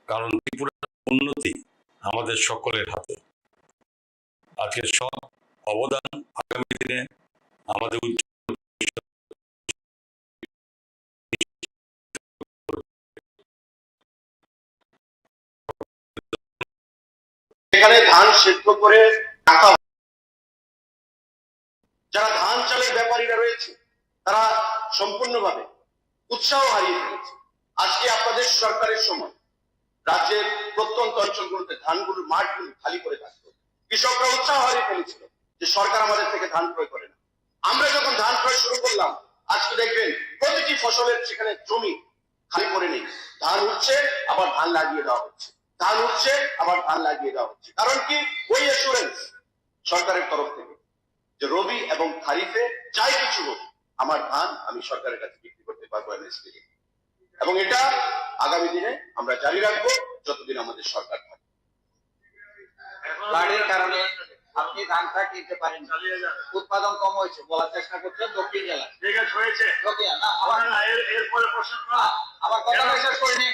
কারণ ত্রিপুরার উন্নতি আমাদের সকলের হাতে। আজকের সব অবদান আগামী দিনে আমাদের এখানে ধান সেদ্ধ করে রাখা, যারা ধান চালের ব্যাপারীরা রয়েছে তারা সম্পূর্ণভাবে উৎসাহ হারিয়ে ফেলেছে। আজকে আপনাদের সরকারের সময় রাজ্যের প্রত্যন্ত অঞ্চলগুলোতে ধানগুলোর মাঠগুলো খালি করে থাকতো, কৃষকরা উৎসাহ হারিয়ে ফেলেছিল যে সরকার আমাদের থেকে ধান ক্রয় করে না। আমরা যখন ধান ক্রয় শুরু করলাম, আজকে দেখবেন প্রতিটি ফসলের সেখানে জমি খালি পড়ে নেই, ধান উঠছে আবার ধান লাগিয়ে দেওয়া হচ্ছে, ধান উঠছে আবার ধান লাগিয়ে দেওয়া হচ্ছে। কারণ কি? ওই অ্যাসুরেন্স সরকারের তরফ থেকে যে রবি এবং খারিফে যাই কিছু হোক আমার ধান আমি সরকারের কাছে বিক্রি করতে পারবো এমএসপি, এবং এটা আগামী দিনে আমরা জারি রাখবো যতদিন আমাদের সরকার থাকে। বাড়ির কারণে আপনি ধানটা কিনতে পারেন, উৎপাদন কম হয়েছে বলার চেষ্টা করছেন দক্ষিণ জেলা। ঠিক আছে, হয়েছে। এরপরে প্রশ্ন আমার কথা শেষ করিনি,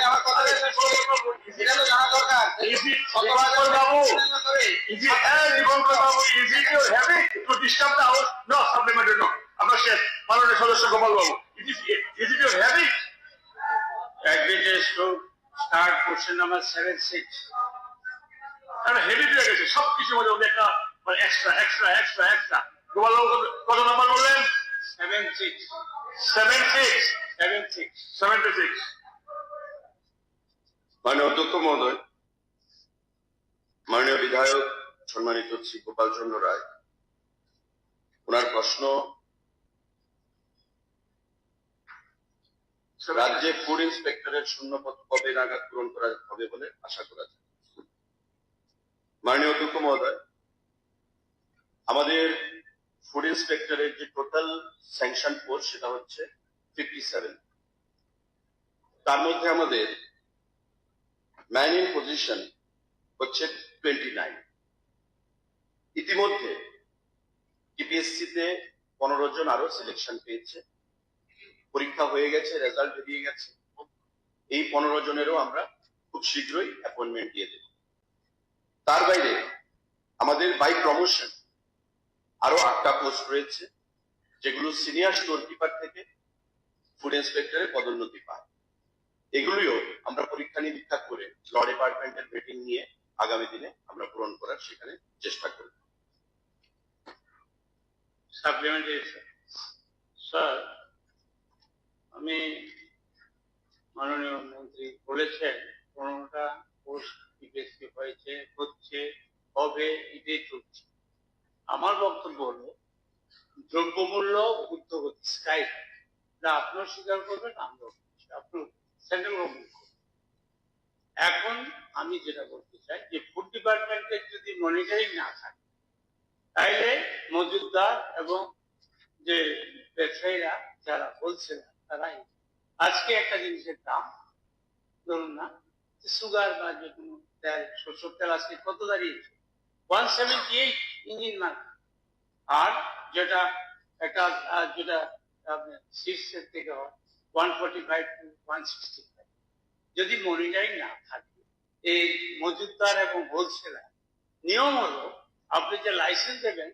আমার কথা শেষ করি, এটা তো জানা দরকার। বাবু, is it your habit to disturb the house? No, supplementary no. আপনার শেষ মাননীয় সদস্য Gopal babu, is it your habit? Advantage to start question number 76. একটা হেভি হয়ে গেছে সবকিছুর মধ্যে একটা extra extra extra extra. Gopal babu কত নাম্বার বললেন? 76. 76 76. 76। মাননীয় অধ্যক্ষ মহোদয়, মাননীয় বিধায়ক সম্মানিত শ্রী গোপাল চন্দ্র রায়, ওনার প্রশ্ন রাজ্যে ফুড ইন্সপেক্টরের শূন্যপদ কবে নাগাদ পূরণ করা হবে বলে আশা করা যায়। মাননীয় অধ্যক্ষ মহোদয়, আমাদের ফুড ইন্সপেক্টরের যে টোটাল স্যাংশন পোস্ট সেটা হচ্ছে 57। তার মধ্যে আমাদের ম্যান ইন পজিশন হচ্ছে 29। ইতিমধ্যে টিপিএসসি তে 15 জন আরো সিলেকশন পেয়েছে, পরীক্ষা হয়ে গেছে, রেজাল্ট বেরিয়ে গেছে। এই 15 জনেরও আমরা খুব শীঘ্রই অ্যাপয়েন্টমেন্ট দিয়ে দেব। তার বাইরে আমাদের বাই প্রমোশন আরো 8টা পোস্ট রয়েছে, যেগুলো সিনিয়র স্টোর কিপার থেকে ফুড ইন্সপেক্টরের পদোন্নতি পায়। এগুলিও আমরা পরীক্ষা নিরীক্ষা করে ল ডিপার্টমেন্টের মিটিং নিয়ে আগামী দিনে আমরা পূরণ করার সেখানে চেষ্টা করব। সাপ্লিমেন্টারি স্যার, আমি মাননীয় মন্ত্রী বলেছেন 15টা পোস্ট টিপিএসসি হয়েছে, হচ্ছে, হবে, এটাই চলছে। আমার বক্তব্য হলো দ্রব্যমূল্য ঊর্ধ্বগতি স্কাই, আপনার স্বীকার করবেন, আমরা আপনার সেন্ট্রাল গভর্নমেন্ট। এখন আমি যেটা বলতে চাই যে ফুড ডিপার্টমেন্টের যদি মনিটরিং না থাকে, তাইলে মজুদদার এবং যে ব্যবসায়ীরা যারা বলছে তারাই আজকে একটা জিনিসের দাম, ধরুন না সুগার বা যে কোনো তেল, সরষের তেল আজকে কত দাঁড়িয়েছে? 178 ইঞ্জিন মার্ক, আর যেটা একটা যেটা আপনার শীর্ষের থেকে হয় 145 to 165। যদি মনিটরিং না থাকে, এই মজুদদার এবং হোলসেলার, নিয়ম হলো আপনি যে লাইসেন্স দেবেন,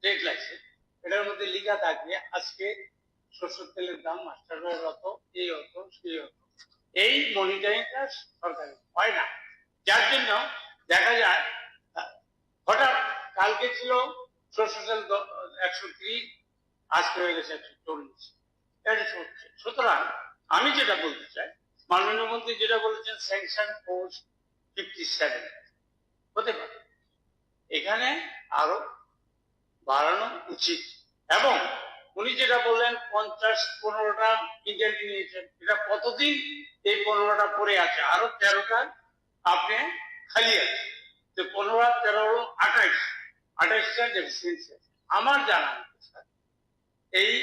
ট্রেড লাইসেন্স, এটার মধ্যে লেখা থাকবে আজকে সরষের তেলের দাম মাস্টার অত, এই অত, সেই অত। এই মনিটরিংটা সরকারি হয় না, যার জন্য দেখা যায় হঠাৎ কালকে ছিল সরষের তেল 130, আজকে হয়ে গেছে 140। এটা হচ্ছে। সুতরাং আমি যেটা বলতে চাই, মাননীয় মন্ত্রী যেটা বলেছেন স্যাংশন পোস্ট 57 হতে পারে, এখানে আরো বাড়ানো উচিত। এবং উনি যেটা বললেন 15টা ইন্টারভিউ নিয়েছেন, এটা কতদিন এই 15টা পড়ে আছে? আরো 13টা আপনি খালি আছে, তো 15, 13, 28টা ডেফিসিয়েন্সি। আমার জানা এই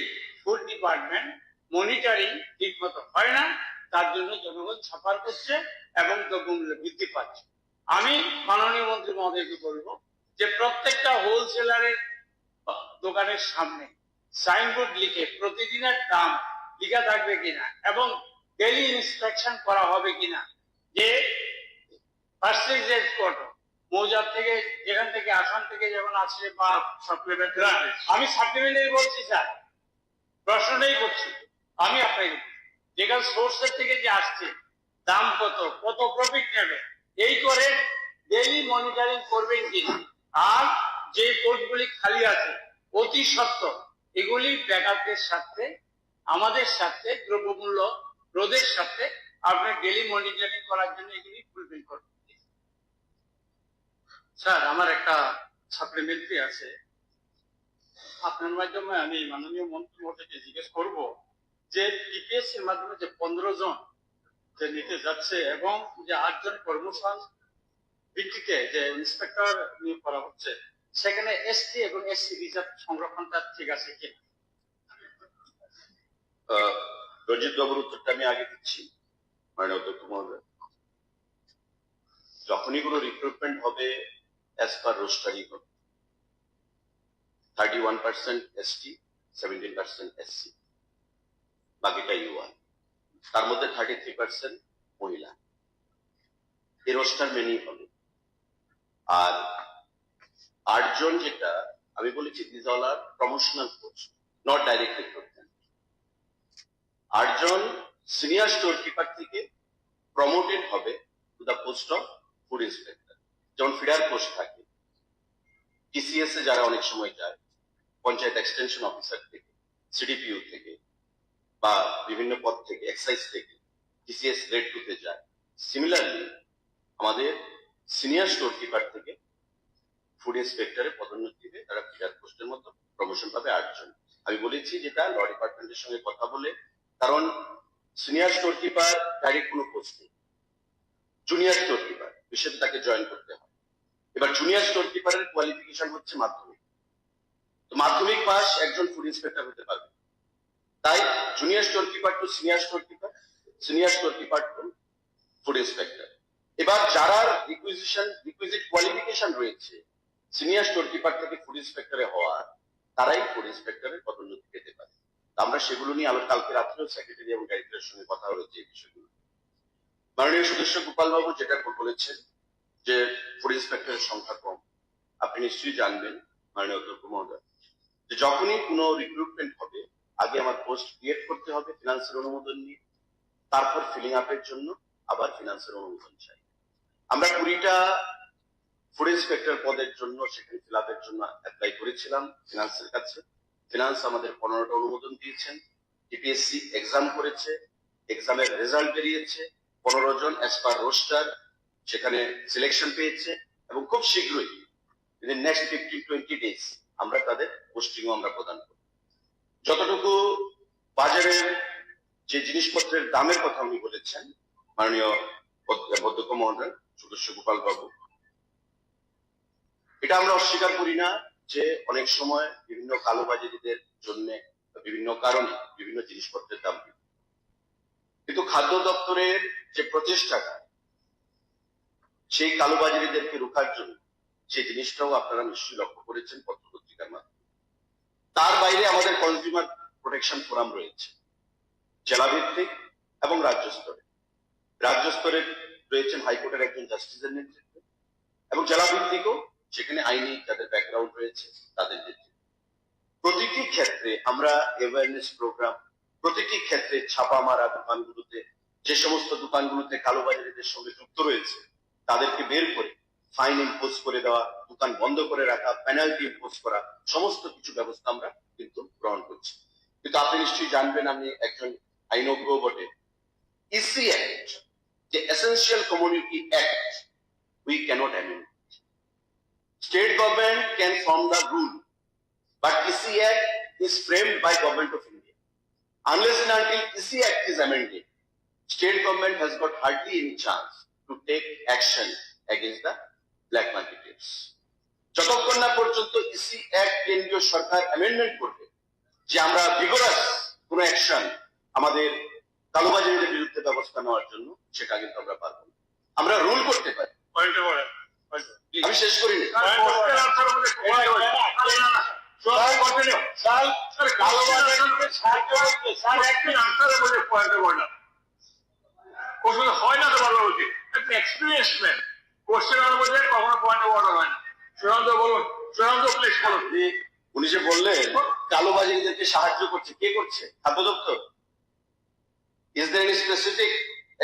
ফুড ডিপার্টমেন্ট মনিটরিং ঠিক মতো হয় না, তার জন্য জনগণ ছাপার করছে এবং দ্রব্যমূল্য বৃদ্ধি পাচ্ছে। আমি মাননীয় মন্ত্রী মহোদয়কে বলবো যে প্রত্যেকটা হোলসেলারের দোকানের সামনে সাইনবোর্ড লিখে প্রতিদিনের দাম লেখা থাকবে কিনা এবং ডেইলি ইন্সপেকশন করা হবে কিনা, যে পার্সেন্টেজ কত মৌজার থেকে যেখান থেকে আসাম থেকে যেমন আছে বা সাপ্লিমেন্ট আমি সাপ্লিমেন্টারি বলছি স্যার, প্রশ্নটাই করছি আমি আপনাকে, যেখানে সোর্সের থেকে যে আসছে দাম কত, কত প্রফিট নেবে, এই করে ডেইলি মনিটরিং করবেন কিনা। আর যে পোর্টগুলি খালি আছে অতি সত্ত্বর এগুলি ব্যাকআপের সাথে আমাদের সাথে দ্রব্যমূল্য রোধের সাথে আপনার ডেইলি মনিটরিং করার জন্য এগুলি ফুলফিল করবেন। স্যার আমার একটা সাপ্লিমেন্টারি আছে, আপনার মাধ্যমে আমি মাননীয় মন্ত্রী মহোদয়কে জিজ্ঞেস করব যে টিপিএস এর মাধ্যমে যে 15 জন যে নিতে যাচ্ছে এবং যে 8 জন কর্মসংস্থান ভিত্তিতে যে ইন্সপেক্টর নিয়োগ করা হচ্ছে, সেখানে এসটি এবং এসসি রিজার্ভ সংরক্ষণটা ঠিক আছে কিনা? রঞ্জিত বাবুর উত্তরটা আমি আগে দিচ্ছি। মাননীয় অধ্যক্ষ মহোদয়, যখনই কোনো রিক্রুটমেন্ট হবে অ্যাজ পার রোস্টারই হবে, 31% এসটি, 17% এসসি, বাকিটা ইউআর, তার মধ্যে 33% মহিলা। এই রোস্টার মেনেই হবে। আর 8 জন যেটা আমি বলেছি, this all are promotional post, not direct recruitment. 8 জন সিনিয়র স্টোর কিপার থেকে প্রমোটেড হবে to the post of food inspector. যেমন ফিডার পোস্ট থাকে, টিসিএস এ যারা অনেক সময় যায়, পঞ্চায়েত এক্সটেনশন অফিসার থেকে, সিডিপিইউ থেকে বা বিভিন্ন পদ থেকে, এক্সাইজ থেকে টিসিএস গ্রেড 2 তে যায়। সিমিলারলি আমাদের সিনিয়র স্টোর কিপার থেকে ফুড ইন্সপেক্টরে পদোন্নতিতে তারা ফিডার পোস্টের মতো প্রমোশন পাবে 8 জন। আমি বলেছি যেটা ল ডিপার্টমেন্টের সঙ্গে কথা বলে, কারণ সিনিয়র স্টোর কিপার ডাইরেক্ট কোনো পোস্ট নেই, জুনিয়র স্টোর কিপার হিসেবে তাকে জয়েন করতে হয়। এবার জুনিয়র স্টোর কিপারের কোয়ালিফিকেশন হচ্ছে মাধ্যমিক, তো মাধ্যমিক পাস একজন ফুড ইন্সপেক্টর হতে পারবে। তাই junior store keeper to senior store keeper, senior store keeper to food inspector. এবার যারা রিকুইজিট কোয়ালিফিকেশন রয়েছে সিনিয়র স্টোর কিপার থেকে ফুড ইন্সপেক্টরে হওয়ার, তারাই ফুড ইন্সপেক্টরের পদোন্নতি পেতে পারে। আমরা সেগুলো নিয়ে আমার কালকে রাত্রেও সেক্রেটারি এবং ডাইরেক্টরের সঙ্গে কথা হয়েছে এই বিষয়গুলো। মাননীয় সদস্য গোপাল বাবু যেটা বলেছেন যে ফুড ইন্সপেক্টরের সংখ্যা কম, আপনি নিশ্চয়ই জানবেন মাননীয় অধ্যক্ষ মহোদয়, যে যখনই কোনো রিক্রুটমেন্ট হবে আগে আমার পোস্ট ক্রিয়েট করতে হবে ফিনান্সের অনুমোদন নিয়ে, তারপর ফিলিং আপের জন্য আবার ফিনান্সের অনুমোদন চাই। আমরা 20টা ফুড ইন্সপেক্টর পদের জন্য সেখানে ফিল আপের জন্য অ্যাপ্লাই করেছিলাম ফিনান্সের কাছে। ফিনান্স আমাদের 15টা অনুমোদন দিয়েছেন। টিপিএসসি এক্সাম করেছে, এক্সামের রেজাল্ট বেরিয়েছে, 15 জন অ্যাজ পার রোস্টার সেখানে সিলেকশন পেয়েছে এবং খুব শীঘ্রই নেক্সট 15-20 ডেজ আমরা তাদের পোস্টিংও আমরা প্রদান করব। যতটুকু বাজারের যে জিনিসপত্রের দামের কথা উনি বলেছেন মাননীয় অধ্যক্ষ মহোদয় সদস্য গোপাল বাবু, এটা আমরা অস্বীকার করি না যে অনেক সময় বিভিন্ন কালোবাজারিদের জন্য বিভিন্ন কারণে বিভিন্ন জিনিসপত্রের দাম বৃদ্ধি, কিন্তু খাদ্য দপ্তরের যে প্রচেষ্টাটা সেই কালোবাজারিদেরকে রোখার জন্য সেই জিনিসটাও আপনারা নিশ্চয়ই লক্ষ্য করেছেন পত্রপত্রিকার মাধ্যমে। তার বাইরে আমাদের কনজিউমার প্রোটেকশন ফোরাম রয়েছে জেলা ভিত্তিক এবং রাজ্য স্তরে। রাজ্য স্তরে রয়েছেন হাইকোর্টের একজন জাস্টিসের নেতৃত্বে এবং জেলা ভিত্তিকও সেখানে আইনি যাদের ব্যাকগ্রাউন্ড রয়েছে তাদের নেতৃত্বে। প্রতিটি ক্ষেত্রে আমরা অ্যাওয়ারনেস প্রোগ্রাম, প্রতিটি ক্ষেত্রে ছাপা মারা দোকানগুলোতে, যে সমস্ত দোকানগুলোতে কালোবাজারিদের সঙ্গে যুক্ত রয়েছে তাদেরকে বের করে ফাইন ইম্পোজ করে দেওয়া, দোকান বন্ধ করে রাখা, পেনাল্টি ইম্পোজ করা, সমস্ত কিছু ব্যবস্থা আমরা কিন্তু গ্রহণ করছি। কিন্তু আপনি নিশ্চয়ই জানবেন, আমি একজন আইনজ্ঞ বটে, ইসি অ্যাক্ট, যে essential community act, we can't amend. State government can form the rule, but EC Act is framed by Government of India. Unless and until EC Act is amended, state government has got hardly any chance to take action against the black marketers. যতক্ষণ না পর্যন্ত EC Act কেন্দ্রীয় সরকার amendment করবে যে আমরা vigorous কোন action আমাদের কালোবাজারিদের বিরুদ্ধে ব্যবস্থা নেওয়ার জন্য, সেটা কিন্তু আমরা পারবো না। আমরা রুল করতে পারি। আমি শেষ করিনি। হয় না তো বলা উচিত। একটা এক্সপিরিয়েন্স ম্যান, কোশ্চেন মধ্যে কখনো পয়েন্ট অফ অর্ডার হয় না। সুশান্ত বলুন, সুশান্ত প্লিজ বলুন। উনি যে বললেন কালোবাজারিদেরকে সাহায্য করছে, কে করছে? খাদ্য দপ্তর। Is there any specific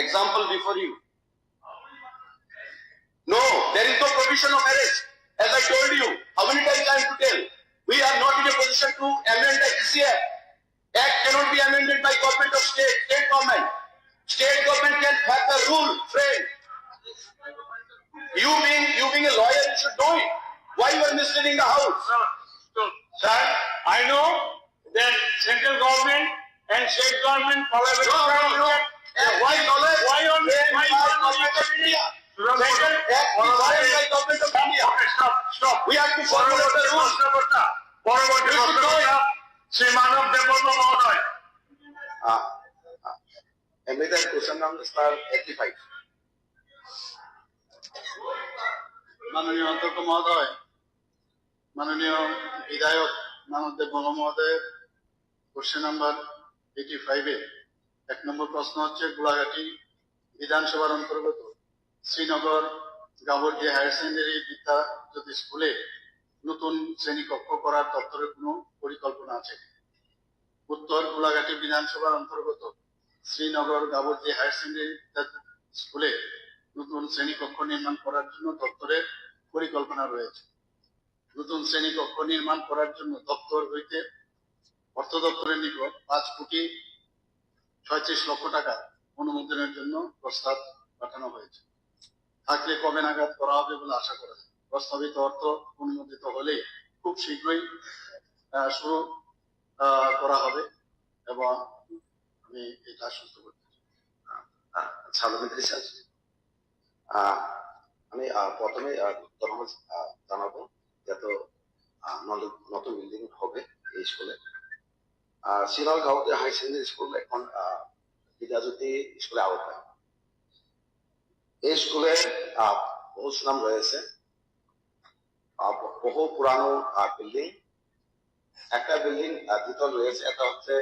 example before you? No, there is no provision of arrest. As I told you, how many times I have to tell? We are not in a position to amend the ECA. Act cannot be amended by government of state government. State government can have a rule frame. You being a lawyer, you should know it. Why you are misleading the house? Sir, I know that central government and state government collaborate. No. Why tolerate? Why only? Why government of India? Central Act is by government of India. Okay, stop. We have to follow the rules. পরবর্তী You should know it. Shri মানব দেববর্মা মহোদয়। Amendment question number 85. মাননীয় অধ্যক্ষ মহোদয়, মাননীয় বিধায়ক মানব দেববর্মা মহোদয়ের question number 85-এ 1 নম্বর প্রশ্ন হচ্ছে, গোলাঘাটি বিধানসভার অন্তর্গত শ্রীনগর গাবর্জি হায়ার সেকেন্ডারি বিদ্যা জ্যোতি স্কুলে নতুন শ্রেণীকক্ষ করার দপ্তরের কোনো পরিকল্পনা আছে? উত্তর, গোলাঘাটি বিধানসভার অন্তর্গত শ্রীনগর গাবর্জি হায়ার সেকেন্ডারি বিদ্যা স্কুলে নতুন শ্রেণীকক্ষ নির্মাণ করার জন্য দপ্তরের পরিকল্পনা রয়েছে। নতুন শ্রেণীকক্ষ নির্মাণ করার জন্য দপ্তর হইতে অর্থ দপ্তরের নিকট 5,36,00,000 টাকা অনুমোদনের জন্য প্রস্তাব পাঠানো হয়েছে। থাকলে কবে নাগাদ করা হবে বলে আশা করা যায়? প্রস্তাবিত অর্থ অনুমোদিত হলে খুব শীঘ্রই শুরু করা হবে এবং আমি এটা আশ্বস্ত করতে চাই। ছাত্রমন্ত্রী স্যার, আমি প্রথমে ধন্যবাদ জানাবো যত নতুন বিল্ডিং হবে এই স্কুলে। শ্রীনগর গাঁওতে হাই সেকেন্ডারি স্কুল এখন বিদ্যাজ্যোতি স্কুলে আওতায়। এই স্কুলে বহু সুনাম রয়েছে, বহু পুরানো বিল্ডিং। একটা বিল্ডিং দ্বিতল রয়েছে, এটা হচ্ছে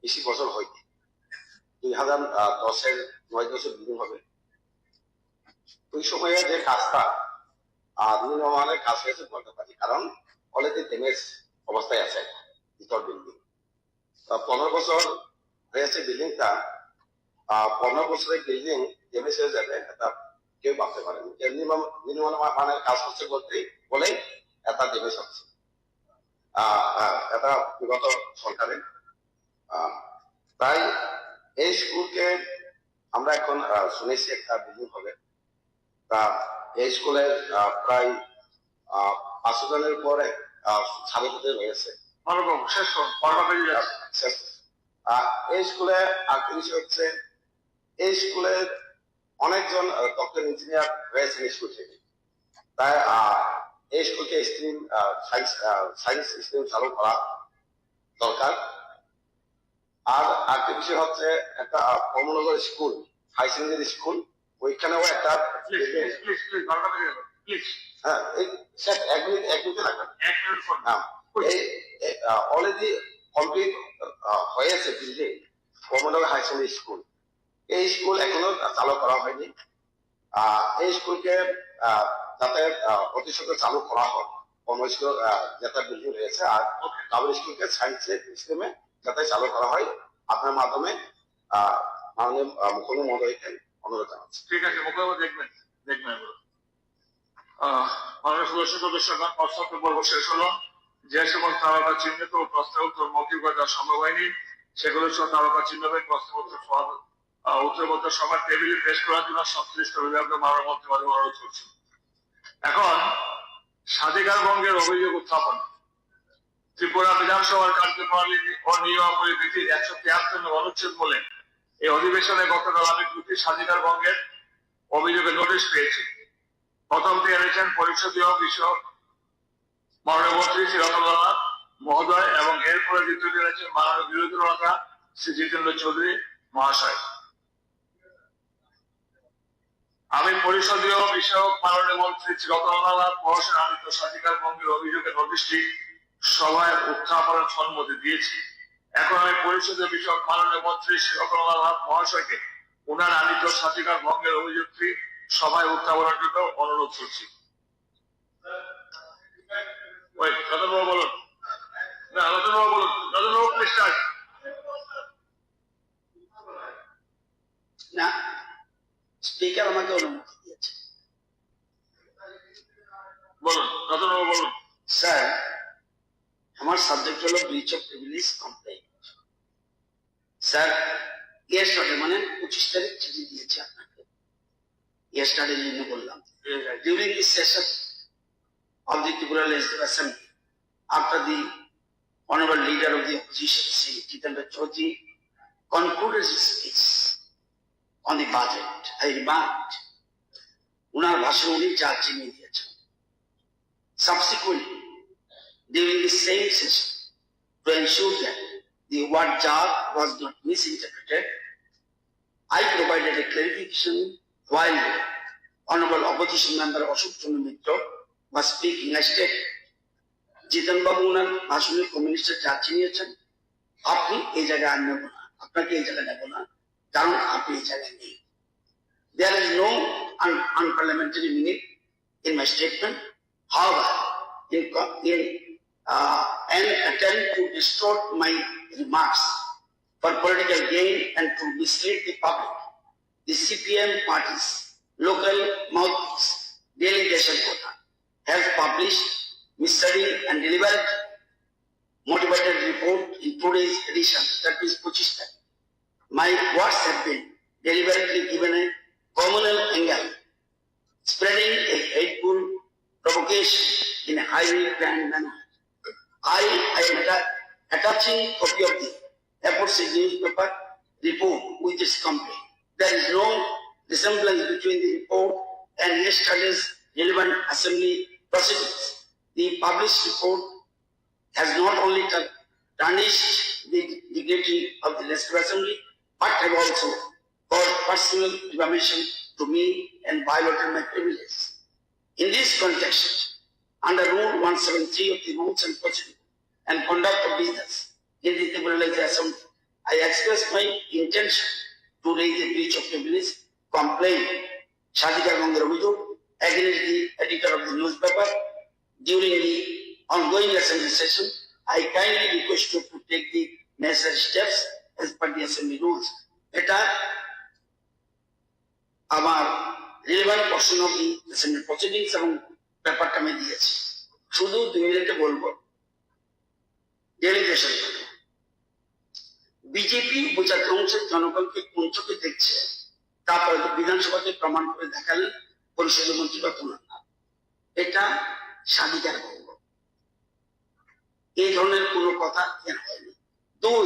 বেশি বছর হয়নি, 2010-এর 9-10 বিল্ডিং হবে। ওই সময়ে যে কাজটা নির্মাণের কাজ হয়েছে বলতে পারি, কারণ অলরেডি ড্যামেজ অবস্থায় আছে দ্বিতল বিল্ডিং। 15 বছর হয়েছে বিল্ডিংটা। 15 বছরের বিল্ডিং ড্যামেজ হয়ে যাবে এটা কেউ ভাবতে পারেনি। নির্মাণ মানের কাজ হচ্ছে বলেই এটা ড্যামেজ হচ্ছে। এটা বিগত সরকারের। তাই এই স্কুলকে আমরা এখন শুনেছি একটা বিল্ডিং হবে। তা এই স্কুলের প্রায় 500 জনের পরে ছাত্রছাত্রী রয়েছে। এই স্কুলে আরেকটা বিষয় হচ্ছে, এই স্কুলের অনেকজন ডক্টর ইঞ্জিনিয়ার রয়েছেন স্কুল থেকে। তাই এই স্কুলকে স্ট্রিম সায়েন্স স্ট্রিম চালু করা দরকার। আর আরেকটা বিষয় হচ্ছে, একটা Kamalnagar school high secondary school, ওইখানেও একটা অলরেডি কমপ্লিট হয়েছে building Kamalnagar high secondary school. এই স্কুল এখনো চালু করা হয়নি। এই স্কুলকে যাতে প্রতিশত চালু করা হয়, কর্ম স্কুল যেটা বিল্ডিং রয়েছে, আর কাবুল স্কুলকে সায়েন্স সিস্টেমে যাতে চালু করা হয়, আপনার মাধ্যমে মাননীয় মুখ্যমন্ত্রী মহোদয়কে অনুরোধ জানাচ্ছি। ঠিক আছে, মুখ্যমন্ত্রী দেখবেন। সদস্যগণ, প্রশ্নোত্তর পর্ব শেষ হলো। যে সমস্ত তারকা চিহ্নিত ও প্রশ্নের উত্তর মৌখিক দেওয়া সম্ভব হয়নি, সেগুলো সহ তারকা চিহ্ন প্রশ্ন উত্তরপত্র সবার টেবিলে পেশ করার জন্য সংশ্লিষ্ট বিভাগকে মাননীয় মন্ত্রী অনুরোধ করছি। এখন স্বাধিকার ভঙ্গের অভিযোগ উত্থাপন। ত্রিপুরা বিধানসভার কার্যপ্রণালী ও নিয়মাবলী বিধির 173 অনুচ্ছেদ বলে এই অধিবেশনে গতকাল আমি 2টি স্বাধিকার ভঙ্গের অভিযোগের নোটিশ পেয়েছি। প্রথমটি এনেছেন পরিষদীয় বিষয়ক মাননীয় মন্ত্রী শ্রী রতনলাল নাথ মহোদয়, এবং এরপরে দ্বিতীয়টি এনেছেন মাননীয় বিরোধী নেতা শ্রী জিতেন্দ্র চৌধুরী মহাশয়। আমি পরিষদীয় বিষয়ক মাননীয় মন্ত্রী শ্রী রতনলাল নাথ মহাশয় আনিত স্বাধিকার ভঙ্গের অভিযোগের নোটিশটি সভায় উত্থাপনের সম্মতি দিয়েছি। এখন আমি পরিষদীয় বিষয়ক মাননীয় মন্ত্রী শ্রী রতনলাল নাথ মহাশয়কে ওনার আনিত স্বাধিকার ভঙ্গের অভিযোগটি সভায় উত্থাপনের জন্য অনুরোধ করছি। ওই রতনবাবু বলুন, না রতনবাবু বলুন, রতনবাবু প্লিজ স্টার্ট। না, স্পিকার আমাকে অনুমতি দিয়েছে। বলুন রতনবাবু বলুন। স্যার, আমার সাবজেক্ট হলো breach of privilege complain. Sir, yesterday মানে 25 তারিখ চিঠি দিয়েছে আপনাকে। ইয়েস্টারডে জন্য বললাম, during this session of the Tripura Legislative Assembly, after the honorable leader of the opposition, Sri Jitendra Chaudhary, concluded his speech on the budget, I remarked, উনার ভাষণ উনি চার্জে নিয়ে দিয়েছেন। Subsequently, during the same session, to ensure that the word jar was not misinterpreted, I provided a clarification while honorable opposition member Ashok Chandra Mitra was speaking. I stated, জিতেন বাবু উনার ভাষণে কমিউনিস্টের চার্জে নিয়েছেন, আপনি এই জায়গায় আর নেব না, আপনাকে এই জায়গায় নেব না, কারণ আপনি এই জায়গায় নেই। There is no unparliamentary meaning in my statement. However, in an attempt to distort my remarks for political gain and to mislead the public, the CPM party's local mouthpiece, delegation quota, has published misleading and deliberate motivated report in today's edition, that is 25 February. My words have been deliberately given a communal angle, spreading a hateful provocation in a highly planned manner. I am attaching copy of the aforesaid newspaper report with its complaint. There is no resemblance between the report and yesterday's relevant assembly proceedings. The published report has not only tarnished the dignity of the Legislative Assembly, but have also caused personal defamation to me and violated my privileges. In this context, under Rule 173 of the Rules and Procedure and Conduct of Business in the Tripura Legislative Assembly, I express my intention to raise a breach of privilege complaint, Shadikar Gangar Abhijog, against the editor of the newspaper. During the ongoing assembly session, I kindly request you to take the necessary steps as per the assembly rules. এটা আমার relevant portion of the assembly proceedings এবং ব্যাপারটা আমি দিয়েছি। শুধু 2 মিনিটে বলবো, delegation BJP উপজাতি অংশের জনগণকে কোন চোখে দেখছে তারপরে বিধানসভাতে প্রমাণ করে দেখালেন পরিষদের মন্ত্রী রতনলাল নাথ। এটা স্বাধিকার ভঙ্গ, এই ধরনের কোনো কথা কেন হয়নি। 2,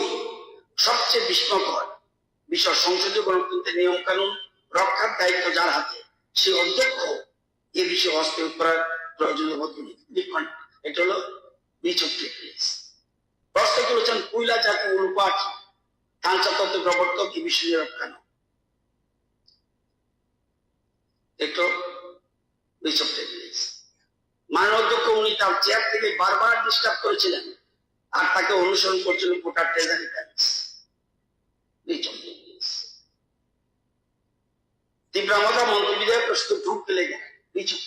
সবচেয়ে বিস্ময়কর বিষয়, সংসদীয় গণতন্ত্রের নিয়ম কানুন রক্ষার দায়িত্ব যার হাতে, সে অধ্যক্ষ এ বিষয়ে হস্তক্ষেপ করার প্রয়োজনীয় বোধ করি। দেখুন, এটা হলো ব্রিচ অফ প্রিভিলেজ। প্রশ্ন করেছেন কুইলা জাতি অনুপাত ধানচাতত্ব প্রবর্তক এই বিষয়ে রক্ষা নয়, এটা ব্রিচ অফ প্রিভিলেজ। মাননীয় অধ্যক্ষ উনি তার চেয়ার থেকে বারবার ডিস্টার্ব করেছিলেন আর তাকে অনুসরণ করছিল কোটার ট্রেজারি ব্যালেন্স। তীব্রামতা মন্ত্রী বিধায়ক প্রশ্ন ঢুক পেলে গেল কিছু।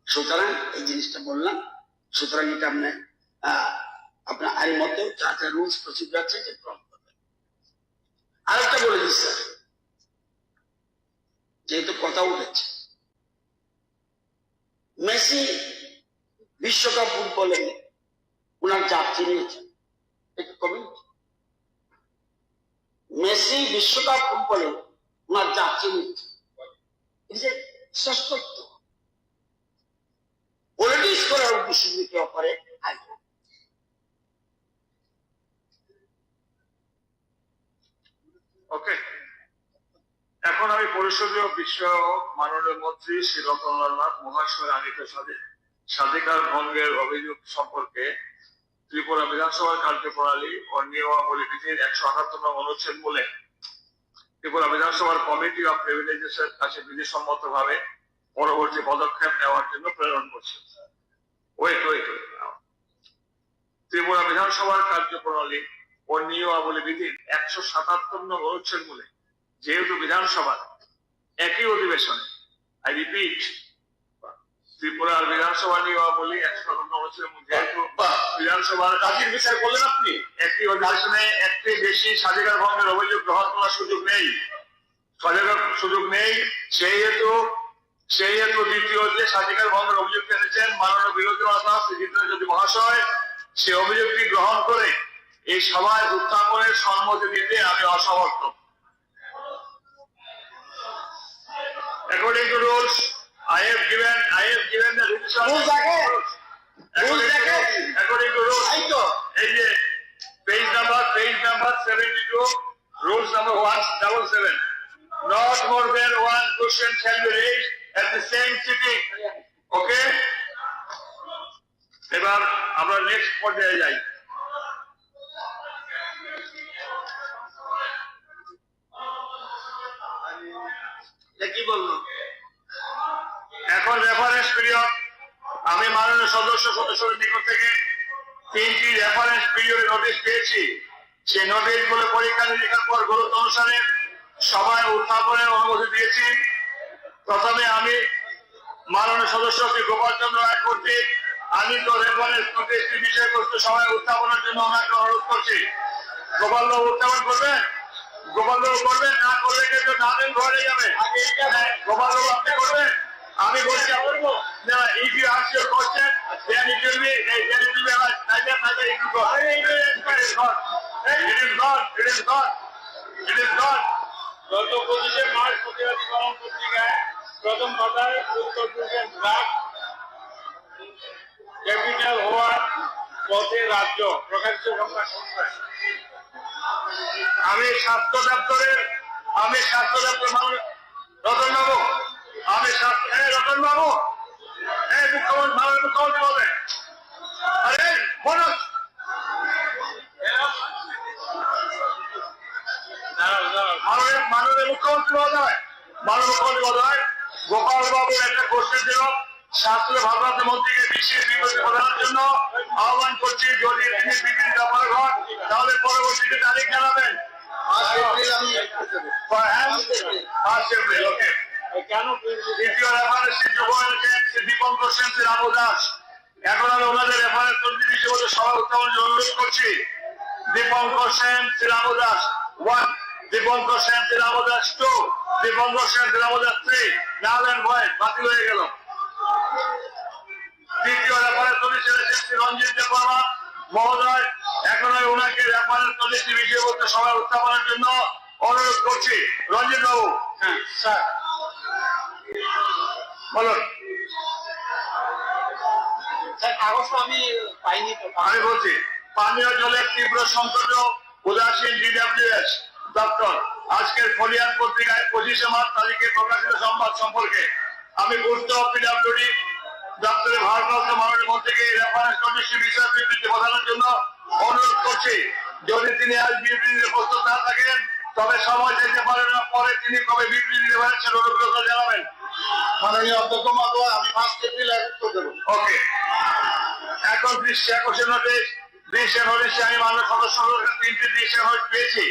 সুতরাং এই জিনিসটা বললাম, সুতরাং এটা আপনার আইন মতো যা যা রুলস প্রসিডিউর আছে এটা প্রমাণ করবেন। আরেকটা বলে দিই স্যার, যেহেতু কথা উঠেছে, মেসি বিশ্বকাপ ফুটবলে উনার যাত্রী নিয়েছেন, এটা কবে? মেসি বিশ্বকাপ ফুটবলে উনার যাত্রী নিয়েছেন, সত্যত্ব পলিটিক্স করার উদ্দেশ্য কেউ করে। ওকে, এখন আমি পরিষদীয় বিষয়ক মাননীয় মন্ত্রী শ্রী রতনলাল নাথ মহাশয়ের আনিত স্বাধিকার ভঙ্গের অভিযোগ সম্পর্কে ত্রিপুরা বিধানসভার কার্যপ্রণালী ও নিয়মাবলী বিধির 178 নং অনুচ্ছেদ মূলে ত্রিপুরা বিধানসভার কমিটি অফ প্রিভিলেজেসের কাছে বিধিসম্মত ভাবে পরবর্তী পদক্ষেপ নেওয়ার জন্য প্রেরণ করছে। ত্রিপুরা বিধানসভার কার্যপ্রণালী ও নিয়মাবলী বিধির 177 নং অনুচ্ছেদ মূলে যেহেতু বিধানসভার একই অধিবেশনে, আই রিপিট, ত্রিপুরার বিধানসভা নিয়মাবলী 157 অনুচ্ছেদের মধ্যে বিধানসভার কাজের বিচার করলেন আপনি? একটি অধিবেশনে একটি বেশি স্বাধিকার ভঙ্গের অভিযোগ গ্রহণ করার সুযোগ নেই, সুযোগ নেই। সেই হেতু দ্বিতীয় যে স্বাধিকার ভঙ্গের অভিযোগ এনেছেন মাননীয় বিরোধী নেতা শ্রী জিতেন্দ্র জ্যোতি মহাশয়, সে অভিযোগটি গ্রহণ করে এই সভায় উত্থাপনের সম্মতি দিতে আমি অসমর্থ। According to rules, I have given the revision. According to rules, page number 72, rules number 177. Not more than one question shall be raised at the same sitting. Okay? এবার আমরা নেক্সট পর্যায়ে যাই। কি বলবো? এখন রেফারেন্স পিরিয়ড, আমি মাননীয় সদস্যদের নিকট থেকে 3টি রেফারেন্স পিরিয়ড নোটিশ পেয়েছি। সেই নোটিশ গুলো পরীক্ষা নিরীক্ষার পর গুরুত্ব অনুসারে সভায় উত্থাপনের অনুমতি দিয়েছি। প্রথমে আমি মাননীয় সদস্য শ্রী গোপাল চন্দ্র রায় কর্তৃক আনিত রেফারেন্স নোটিশটি বিষয়বস্তু সভায় উত্থাপনের জন্য ওনাকে অনুরোধ করছি। গোপালবাবু উত্থাপন করবেন? গোপালবাবু করবেন? না করলে কিন্তু নামের ঘরে যাবে। গোপালবাবু আপনি করবেন? আমি বলছি করবো না। If you ask your question, then it will be neither it will go. It is gone. গত 25শে মার্চ প্রতিবাদী কলম পত্রিকায় প্রথম পাতায় উত্তর পূর্বের ড্রাফট ক্যাপিটাল হওয়ার পথে রাজ্য প্রকাশিত সংবাদ সংস্থায় আমি স্বাস্থ্য দপ্তর রতন বাবু, রতন বাবু, মুখ্যমন্ত্রী বলে, আরে বলুন। মাননীয় মুখ্যমন্ত্রী মহোদয়, গোপাল বাবুর একটা কোশ্চেন ছিল, স্বাস্থ্য ভারপ্রাপ্ত মন্ত্রীকে বিশেষ বিবৃতি প্রদানের জন্য আহ্বান করছি। যদি তিনি বিবৃতি ব্যবহার হন তাহলে পরবর্তীতে তারিখ জানাবেন। কেন দ্বিতীয় রেফারেন্সটি যোগ হয়েছেন শ্রী দীপঙ্কর সেন, শ্রী রামু দাস। এখন আমি ওনাদের রেফারেন্স মন্ত্রী হিসেবে সভা উত্থাপনের জন্য অনুরোধ করছি। Dipankar Sen, Shri Ramu Das 1, Dipankar Sen, Shri Ramu Das 2, Dipankar Sen, Shri Ramu Das 3, null and void বাতিল হয়ে গেল। দ্বিতীয় রেফারেন্স নোটিশ এনেছেন শ্রী রঞ্জিত দেববর্মা মহোদয়। এখন আমি ওনাকে রেফারেন্স নোটিশটি বিষয়বস্তু সভায় উত্থাপনের জন্য অনুরোধ করছি। রঞ্জিত বাবু। হ্যাঁ স্যার বলুন। স্যার কাগজটা আমি পাইনি তো। আমি বলছি, পানীয় জলের তীব্র সংকট উদাসীন DWS দপ্তর আজকের ফলিয়ান পত্রিকায় 25শে মার্চ তারিখে প্রকাশিত সংবাদ সম্পর্কে আমি পূর্ত PWD দপ্তরের ভারপ্রাপ্ত মাননীয় মন্ত্রীকে রেফারেন্স নোটিশটি বিষয়ে বিবৃতি প্রদানের জন্য অনুরোধ করছি। যদি তিনি আজ বিবৃতিতে প্রস্তুত না থাকেন তবে সময় যেতে পারে না, পরে তিনি কবে বিবৃতি দেবেন সেটা অনুগ্রহ করে জানাবেন। মাননীয় অধ্যক্ষ মহোদয়, আমি 1 এপ্রিল উত্তর দেবো। ওকে। এখন দৃশ্যে আকর্ষণ নোটিশ, দৃশ্যের নোটিশে আমি মাননীয় সদস্যদের 3টি দৃশ্যের নোটিশ পেয়েছি।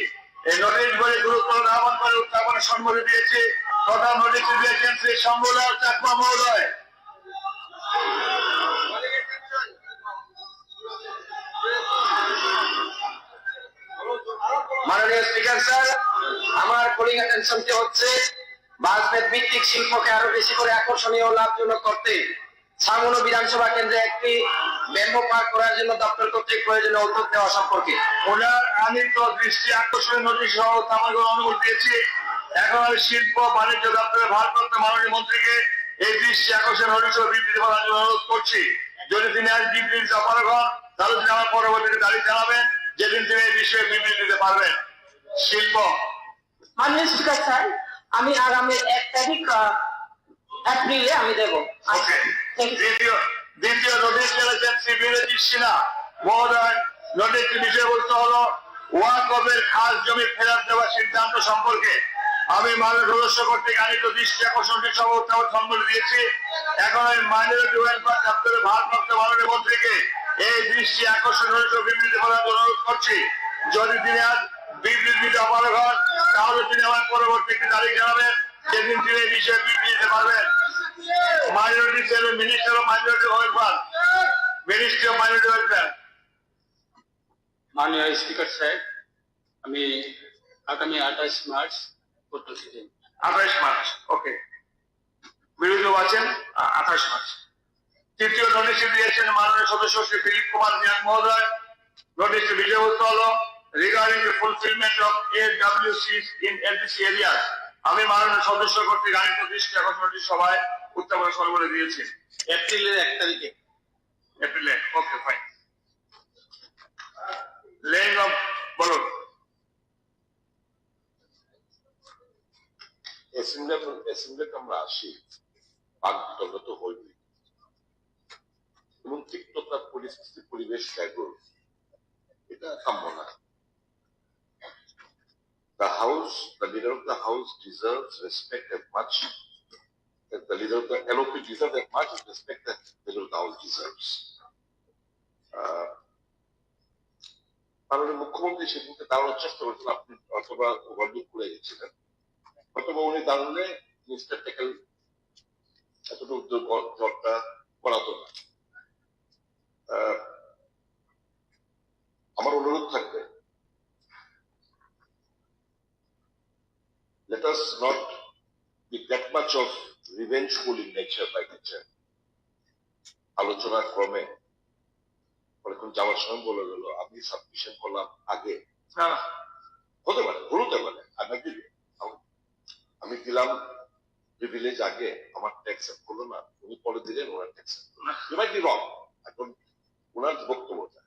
এই নোটিশ গুলি গুরুত্ব আহ্বান করে উত্থাপনের সম্মতি দিয়েছি। প্রথম নোটিশটি দিয়েছেন শ্রী শম্ভুলাল চাকমা মহোদয়। মাননীয় স্পিকার স্যার, আমার কলিং অ্যাটেনশনটি হচ্ছে বাঁশবেত ভিত্তিক শিল্পকে আরো বেশি করে আকর্ষণীয় ও লাভজনক করতে ছামুনো বিধানসভা কেন্দ্রে একটি ব্যাম্বো পার্ক করার জন্য দপ্তর কর্তৃক প্রয়োজনীয় উদ্যোগ নেওয়া সম্পর্কে ওনার আমি তো দৃষ্টি আকর্ষণীয় নোটিশ সহ উত্থাপন করে অনুমতি দিয়েছি। এখন আমি শিল্প বাণিজ্য দপ্তরের ভারপ্রাপ্ত মাননীয় মন্ত্রীকে এই দৃষ্টি আকর্ষণীয় নোটিশ ও বিবৃতি প্রদানের জন্য অনুরোধ করছি। যদি তিনি আজ বিবৃতি অপারগ হন তাহলে তিনি আমার পরবর্তীতে তারিখ জানাবেন যেদিন তিনি এই বিষয়ে বিবৃতি দিতে পারবেন। শিল্প। মাননীয় স্পিকার স্যার, আমি আগামী 1 তারিখ এপ্রিলে আমি দেব। ওকে। দ্বিতীয় নোটিশ চলেছেন শ্রী বিরোধী সিনহা মহোদয়। নোটিশটির বিষয়বস্তু হলো ওয়াকফের খাস জমি ফেরত দেওয়ার সিদ্ধান্ত সম্পর্কে আমি মাননীয় সদস্য কর্তৃক আনিত দৃষ্টি আকর্ষণটি সভা উত্থাপন সম্মতি দিয়েছি। এখন আমি মাইনরিটি ওয়েলফেয়ার দপ্তরের ভারপ্রাপ্ত মাননীয় মন্ত্রীকে এই দৃষ্টি আকর্ষণ বিবৃতি প্রদান অনুরোধ করছি। যদি তিনি আজ বিবৃতিতে অপারগ হন তাহলে তিনি আমার পরবর্তী একটি তারিখ জানাবেন সেদিন তিনি এই বিষয়ে বিবৃতি দিতে পারবেন। মাইনরিটি সেলের minister of minority welfare, ministry of minority welfare. মাননীয় স্পিকার সাহেব, আমি আগামী 28 মার্চ ভোট দিতে 28 মার্চ, ওকে। বিরোধী আছেন 28 মার্চ। তৃতীয় নোটিশটি দিয়েছেন মাননীয় সদস্য শ্রী দিলীপ কুমার রিয়াং মহোদয়। নোটিশটি বিষয়বস্তু হলো regarding the fulfilment of AWCs in LDC areas. আমি মাননীয় সদস্য কর্তৃক আইনত দৃষ্টি আকর্ষণটি সভায় উত্থাপন সরবরাহ দিয়েছি এপ্রিলের 1 তারিখে। এপ্রিলে, ওকে ফাইন। লেইং অফ, বলুন। অ্যাসেম্বলিতে আমরা আসি, বাক বিতর্ক তো হইবে এবং তিক্ততা পরিস্থিতি পরিবেশ ব্যাগর, এটা কাম্য না। The leader of the house deserves respect as much as the leader of the LOP deserves as much respect that the leader of the house deserves. মাননীয় মুখ্যমন্ত্রী সেদিনকে দাঁড়ানোর চেষ্টা করেছিলেন, আপনি অথবা ওভারলুক করে গেছিলেন, অথবা উনি দাঁড়ালে মিস্টার টেকেল এতটুকু জবটা করাতো না। আমার অনুরোধ থাকবে, let us not be that much of revengeful in nature by nature. আলোচনা ক্রমে এখন যাওয়ার সময় বলে গেল আমি সাবমিশন করলাম আগে, হতে পারে, ভুল হতে পারে, আমি দিলাম প্রিভিলেজ আগে, আমার ট্যাক্স করলো না, উনি পরে দিলেন, ওনার ট্যাক্স রং। এখন ওনার বক্তব্যটা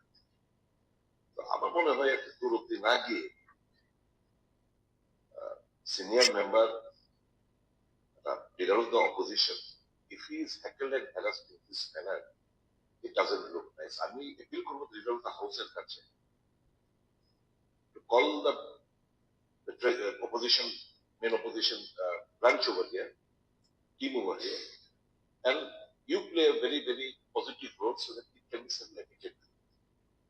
আমার মনে হয় একটু দূর অব্দি না গিয়ে senior member, leader of the opposition, if he is heckled and harassed in this manner, it doesn't look nice. I mean, appeal করবো leader of the house এর কাছে to call the opposition, main opposition branch over here, team over here, and you play a very, very positive role so that it can be settled immediately.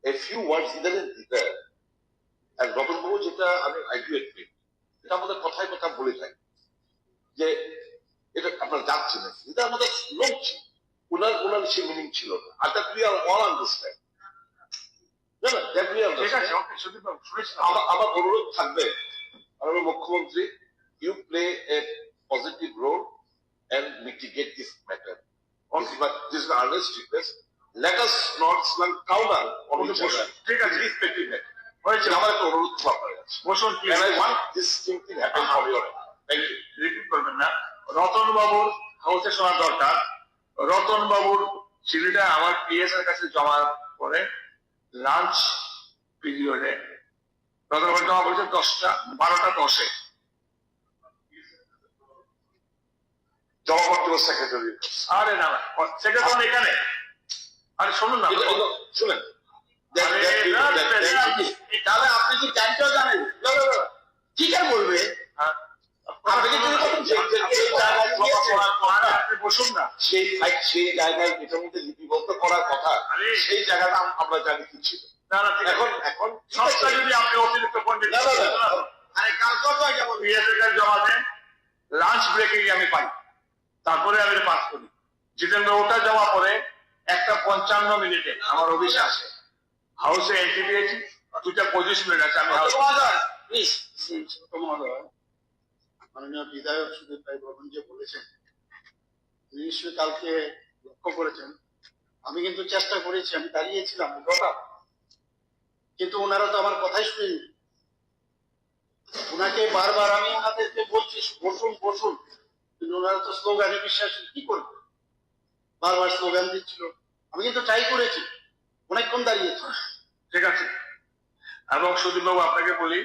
A few words either and either, and Ratan বাবু যেটা আমি আইডিয়েট পেয়ে এটা আমাদের কথায় কথা বলে থাকি যে এটা আপনার যাচ্ছে না, এটা আমাদের লোক ছিল, ওনার সে মিনিং ছিল না। আর that we are all understand, আমার অনুরোধ থাকবে মাননীয় মুখ্যমন্ত্রী, you play a positive role and mitigate this matter. Okay, but this is an earnest request. Let us not slam counter on each other. ঠিক আছে, হয়েছে আমার একটা অনুরোধ আপনার কাছে। বসুন, And I want this thing to happen for your end. Thank you. Repeat করবেন না। রতন বাবুর হাউসে শোনা দরকার। রতন বাবুর চিঠিটা আমার পিএস এর কাছে জমা করে লাঞ্চ পিরিয়ডে রতন বাবু জমা করেছে 12:10 জমা করতে হবে সেক্রেটারি। আরে না, সেক্রেটারি এখানে। আরে শুনুন না, শুনেন, তাহলে আপনি কি টাইমটাও জানেন? ঠিক আছে বলবে, আপনি কি আপনি বসুন না, সেই জায়গায় যেটার মধ্যে লিপিবদ্ধ করার কথা, সেই জায়গাটা আমরা জানি কি ছিল। এখন সবটা যদি আপনি অতিরিক্ত পণ্ডিত আরে কাল কত আগে বলবেন, পিএসের কাছে জমা দেন, লাঞ্চ ব্রেকে আমি পাই, তারপরে আমি পাস করি। জিতেন্দ্র ওটা জমা পরে 1:55 আমার অফিসে আসে, হাউসে এন্ট্রি দিয়েছি, 2:25 মিনিট আছে আমি হাউসে। মাননীয় বিধায়ক সুদীপ ভাই বর্মন যে বলেছেন, নিশ্চয়ই কালকে লক্ষ্য করেছেন, আমি কিন্তু চেষ্টা করেছি, আমি দাঁড়িয়েছিলাম কথা, কিন্তু ওনারা তো আমার কথাই শুনেনি। ওনাকে বারবার আমি ওনাদেরকে বলছি বসুন বসুন, কিন্তু ওনারা তো স্লোগানে বিশ্বাস কি করবে, বারবার স্লোগান দিচ্ছিল। আমি কিন্তু ট্রাই করেছি, অনেকক্ষণ দাঁড়িয়েছি। ঠিক আছে, এবং সুদীপ বাবু আপনাকে বলি,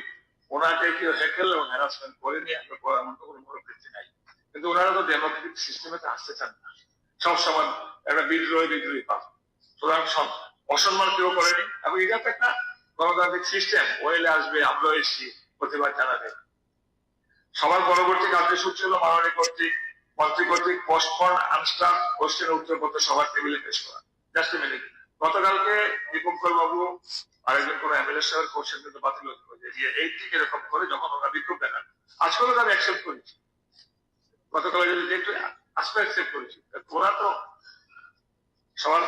ওনাকে কেউ হ্যাকেল এবং হ্যারাসমেন্ট করেনি, আপনার পরামর্শ কোনো মনোবৃত্তি নাই, কিন্তু ওনারা তো ডেমোক্রেটিক সিস্টেমে আসতে চান না, সবসময় একটা বিদ্রোহী পান। সুতরাং অসম্মান কেউ করেনি, এবং এটা তো একটা গণতান্ত্রিক সিস্টেম, ওয়েলে আসবে, আমরা এসেছি প্রতিবাদ জানাবে। সবার পরবর্তী কার্যসূচি হলো মাননীয় মন্ত্রী কর্তৃক পোস্টপন আনস্টাফ কোশ্চেনের উত্তরপত্র সবার টেবিলে পেশ করা। জাস্ট এ মিনিট, গতকালকে দীপঙ্কর বাবু আরেকজন কোন এমএলএ সাহেবের কোশ্চেন কিন্তু বাতিল হয়েছে, এই ঠিক এরকম করে যখন ওরা বিক্ষোভ দেখান, আজকালও আমি অ্যাকসেপ্ট করেছি। গতকাল যদি একটু আসতে অ্যাকসেপ্ট করেছি, ওরা তো সবার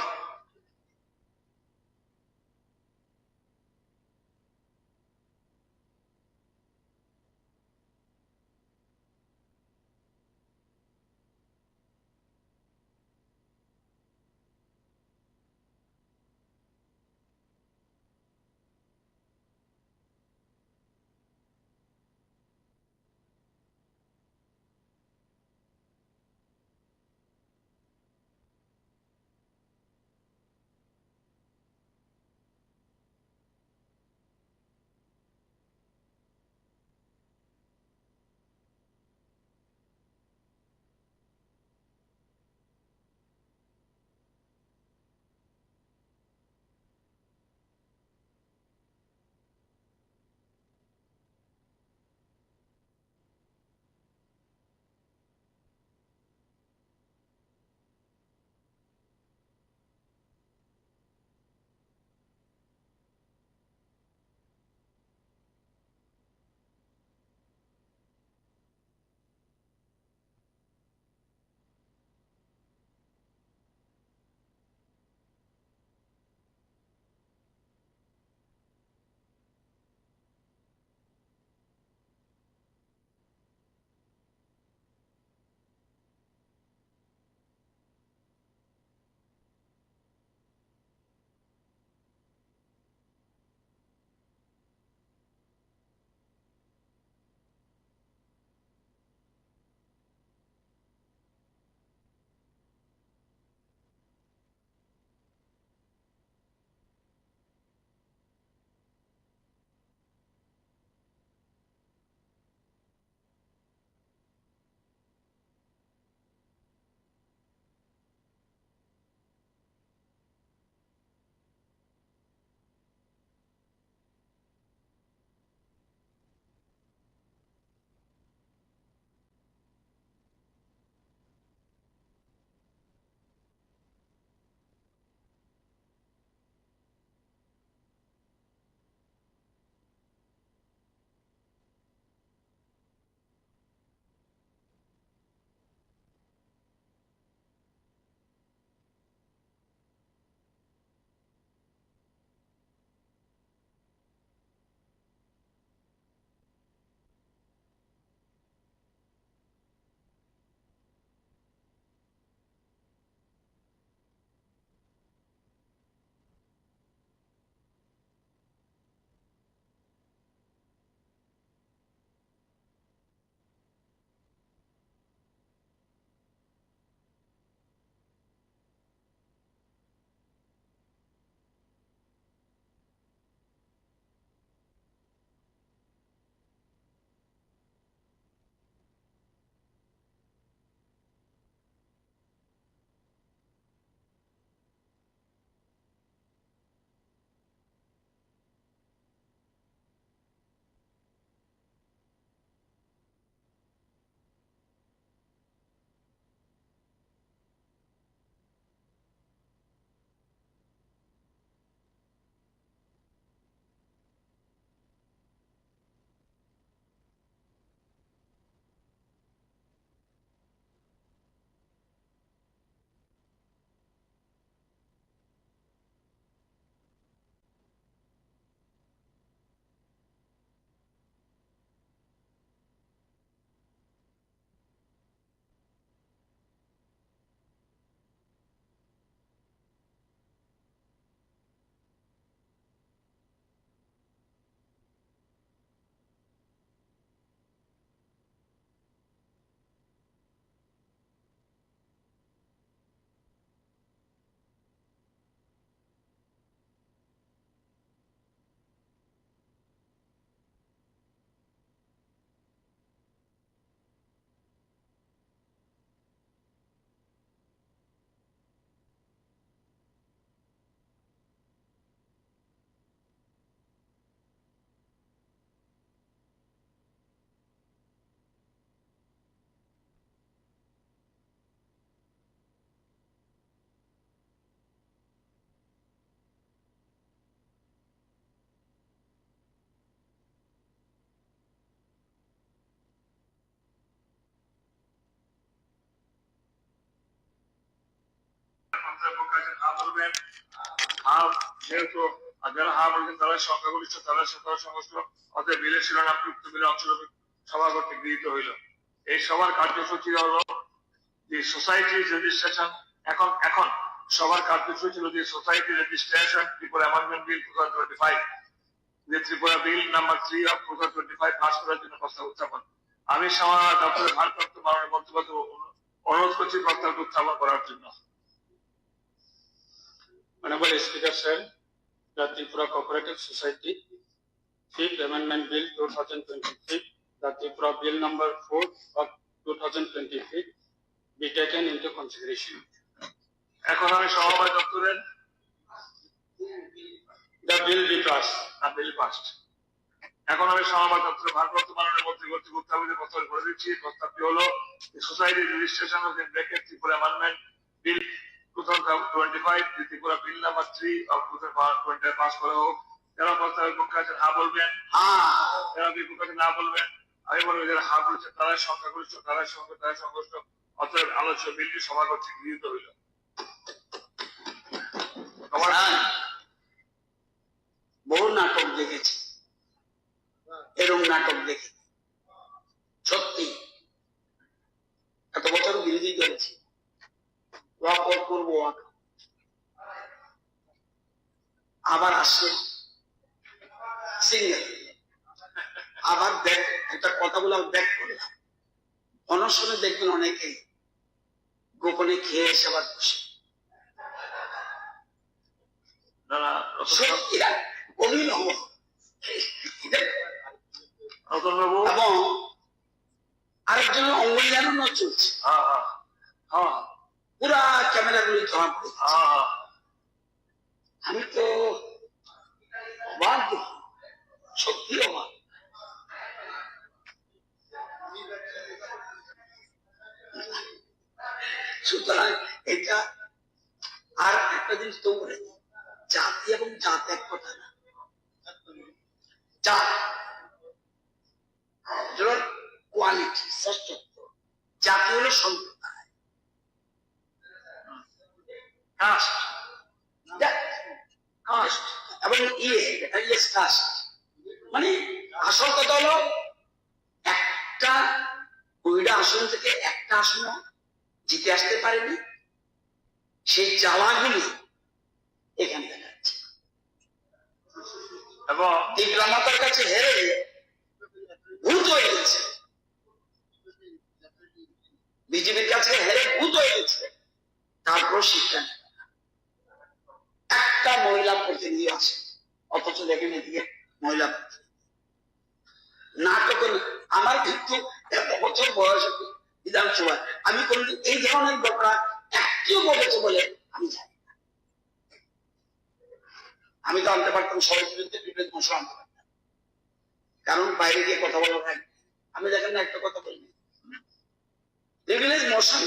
পত্রের পক্ষে আছেন হা বলবেন। হা যেহেতু যারা হা বলছেন তারা সংখ্যাগরিষ্ঠ, তারা সংশ্লিষ্ট, অতএব বিলের শিরোনামটি উক্ত বিলের অংশরূপে সভা কর্তৃক গৃহীত হইল। এই সভার কার্যসূচি হলো দি সোসাইটি রেজিস্ট্রেশন। এখন সবার কার্যসূচি ছিল দি society registration Tripura amendment bill 2025, যে ত্রিপুরা বিল নাম্বার 3 অফ 2025 পাস করার জন্য প্রস্তাব উত্থাপন। আমি সভা দপ্তরের ভারপ্রাপ্ত মাননীয় মন্ত্রীকে অনুরোধ করছি প্রস্তাবটি উত্থাপন করার জন্য। Honorable Speaker said that Tripura Cooperative Society 5th Amendment Bill 2023, the Tripura Bill number 4 of 2023 be taken into consideration. এখন আমি সভাপতি দপ্তরের The bill be passed. Bill past. এখন আমি সভাপতি দপ্তরের ভারপ্রাপ্ত মাননীয় মন্ত্রী কর্তৃক উত্থাপিত প্রস্তাব করে দিচ্ছি। প্রস্তাবটি হলো society registration of bracket Tripura amendment bill 2025, Tripura bill number 3 of 2025 pass করা হোক। যারা প্রস্তাবের পক্ষে আছেন হা বলবেন, যারা বিপক্ষে আছেন না বলবেন। আমি বলবো যারা হা বলছেন তারা সংখ্যাগরিষ্ঠ, তারা সংশ্লিষ্ট, অতএব আলোচ্য বিলটি সভা কর্তৃক গৃহীত হইল। বহু নাটক দেখেছি, এরকম নাটক দেখে সত্যি এত বছর বিরোধী করেছি, ওয়াকআউট করবো, আবার আসছে সিঙ্গেল, আবার দেখ একটা কথা বলে ব্যাক করলাম। অনশনে দেখবেন অনেকে গোপনে খেয়ে এসে আবার বসে সত্যিরা অভিনব এবং আরেকজনের অঙ্গুলি জানানো চলছে, পুরা ক্যামেরা গুলি ধরা পড়ে। আমি তো অবাক দেখি, সত্যি অবাক। সুতরাং এটা আর একটা জিনিস তো বলে, জাতি এবং জাত এক কথা না। জাত কোয়ালিটি, শ্রেষ্ঠত্ব, জাতি হলো সম্প্রদায়, কাস্ট এবং কাস্ট মানে আসল কথা হলো একটা ওইটা আসন থেকে একটা আসন জিতে আসতে পারেনি, সেই জ্বালাগুলি এখানে দেখাচ্ছে। এবং টিকরামাতার কাছে হেরে ভূত হয়ে গেছে, বিজেপির কাছে হেরে ভূত হয়ে গেছে, তারপর শিক্ষা একটা মহিলা প্রতিনিধি আছে, অথচ দেখেন এদিকে মহিলা নাটক। আমার কিন্তু এত বছর বয়স বিধানসভায় আমি কোনদিন এই ধরনের ঘটনা একটিও ঘটেছে বলে আমি জানি না। আমি তো আনতে পারতাম সবাই বিরুদ্ধে বিপরীত মশলা আনতে পারতাম, কারণ বাইরে গিয়ে কথা বলার আগে আমি দেখেন না একটা কথা বলিনি। প্রিভিলেজ মোশন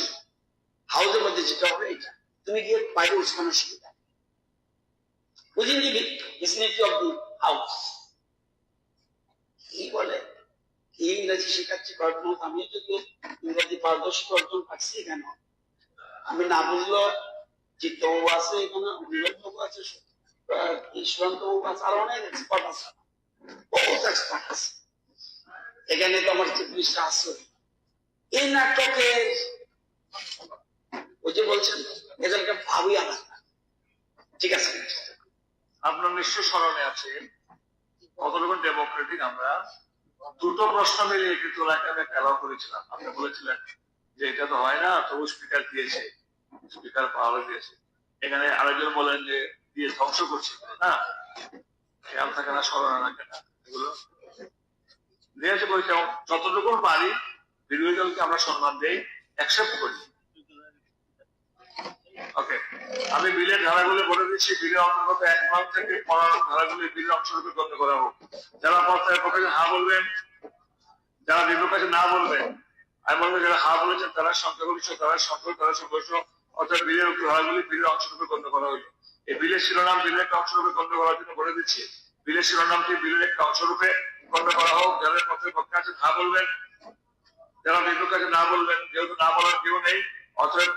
হাউসের মধ্যে যেটা হবে এটা তুমি গিয়ে বাইরে উস্কানোর সুবিধা within the vicinity of the house। কি বলে কি ইংরেজি শেখাচ্ছি কয়েকজন, আমি যদি ইংরেজি পারদর্শী অর্জন পাচ্ছি কেন, আমি না বুঝলো চিত্তবাবু আছে এখানে, অনিরুদ্ধবাবু আছে, ঈশ্বরান্তবাবু আছে, আর অনেক এক্সপার্ট আছে, বহুত এক্সপার্ট আছে এখানে। তো আমার চিফ মিনিস্টার আছে। এই নাটকের ওই যে বলছেন এদেরকে ভাবি আনা, ঠিক আছে। আপনার নিশ্চয় স্মরণে আছে কতটুকু ডেমোক্রেটিক আমরা দুটো প্রশ্ন মিলিয়ে কিন্তু আমি অ্যালাউ করেছিলাম। আপনি বলেছিলেন যে এটা তো হয় না, তবু স্পিকার দিয়েছে, স্পিকার পাওয়ার দিয়েছে। এখানে আরেকজন বলেন যে দিয়ে ধ্বংস করছে না, খেয়াল থাকে না, স্মরণে রাখে না, এগুলো দিয়েছে বলছে। যতটুকু পারি বিরোধী দলকে আমরা সম্মান দেই, অ্যাকসেপ্ট করি। ওকে, আমি বিলের ধারাগুলি বলে দিচ্ছি। বিলের অন্তর্গত 1 নং থেকে 15 নং ধারাগুলি বিলের অংশরূপে গণ্য করা হোক। যারা প্রস্তাবের পক্ষে হা বলবেন, যারা বিপক্ষে না বলবেন। আমি বলবো যারা হা বলেছেন তারা সংখ্যাগরিষ্ঠ, তারা সংখ্যাগরিষ্ঠ, অর্থাৎ বিলের উক্ত ধারাগুলি বিলের অংশরূপে গণ্য করা হইল। এই বিলের শিরোনাম বিলের একটা অংশরূপে গণ্য করার জন্য বলে দিচ্ছি। বিলের শিরোনামটি বিলের একটা অংশরূপে গণ্য করা হোক। যাদের পক্ষে আছেন হা বলবেন, যারা বিপক্ষে আছে না বলবেন। যেহেতু না বলার কেউ নেই, অতএব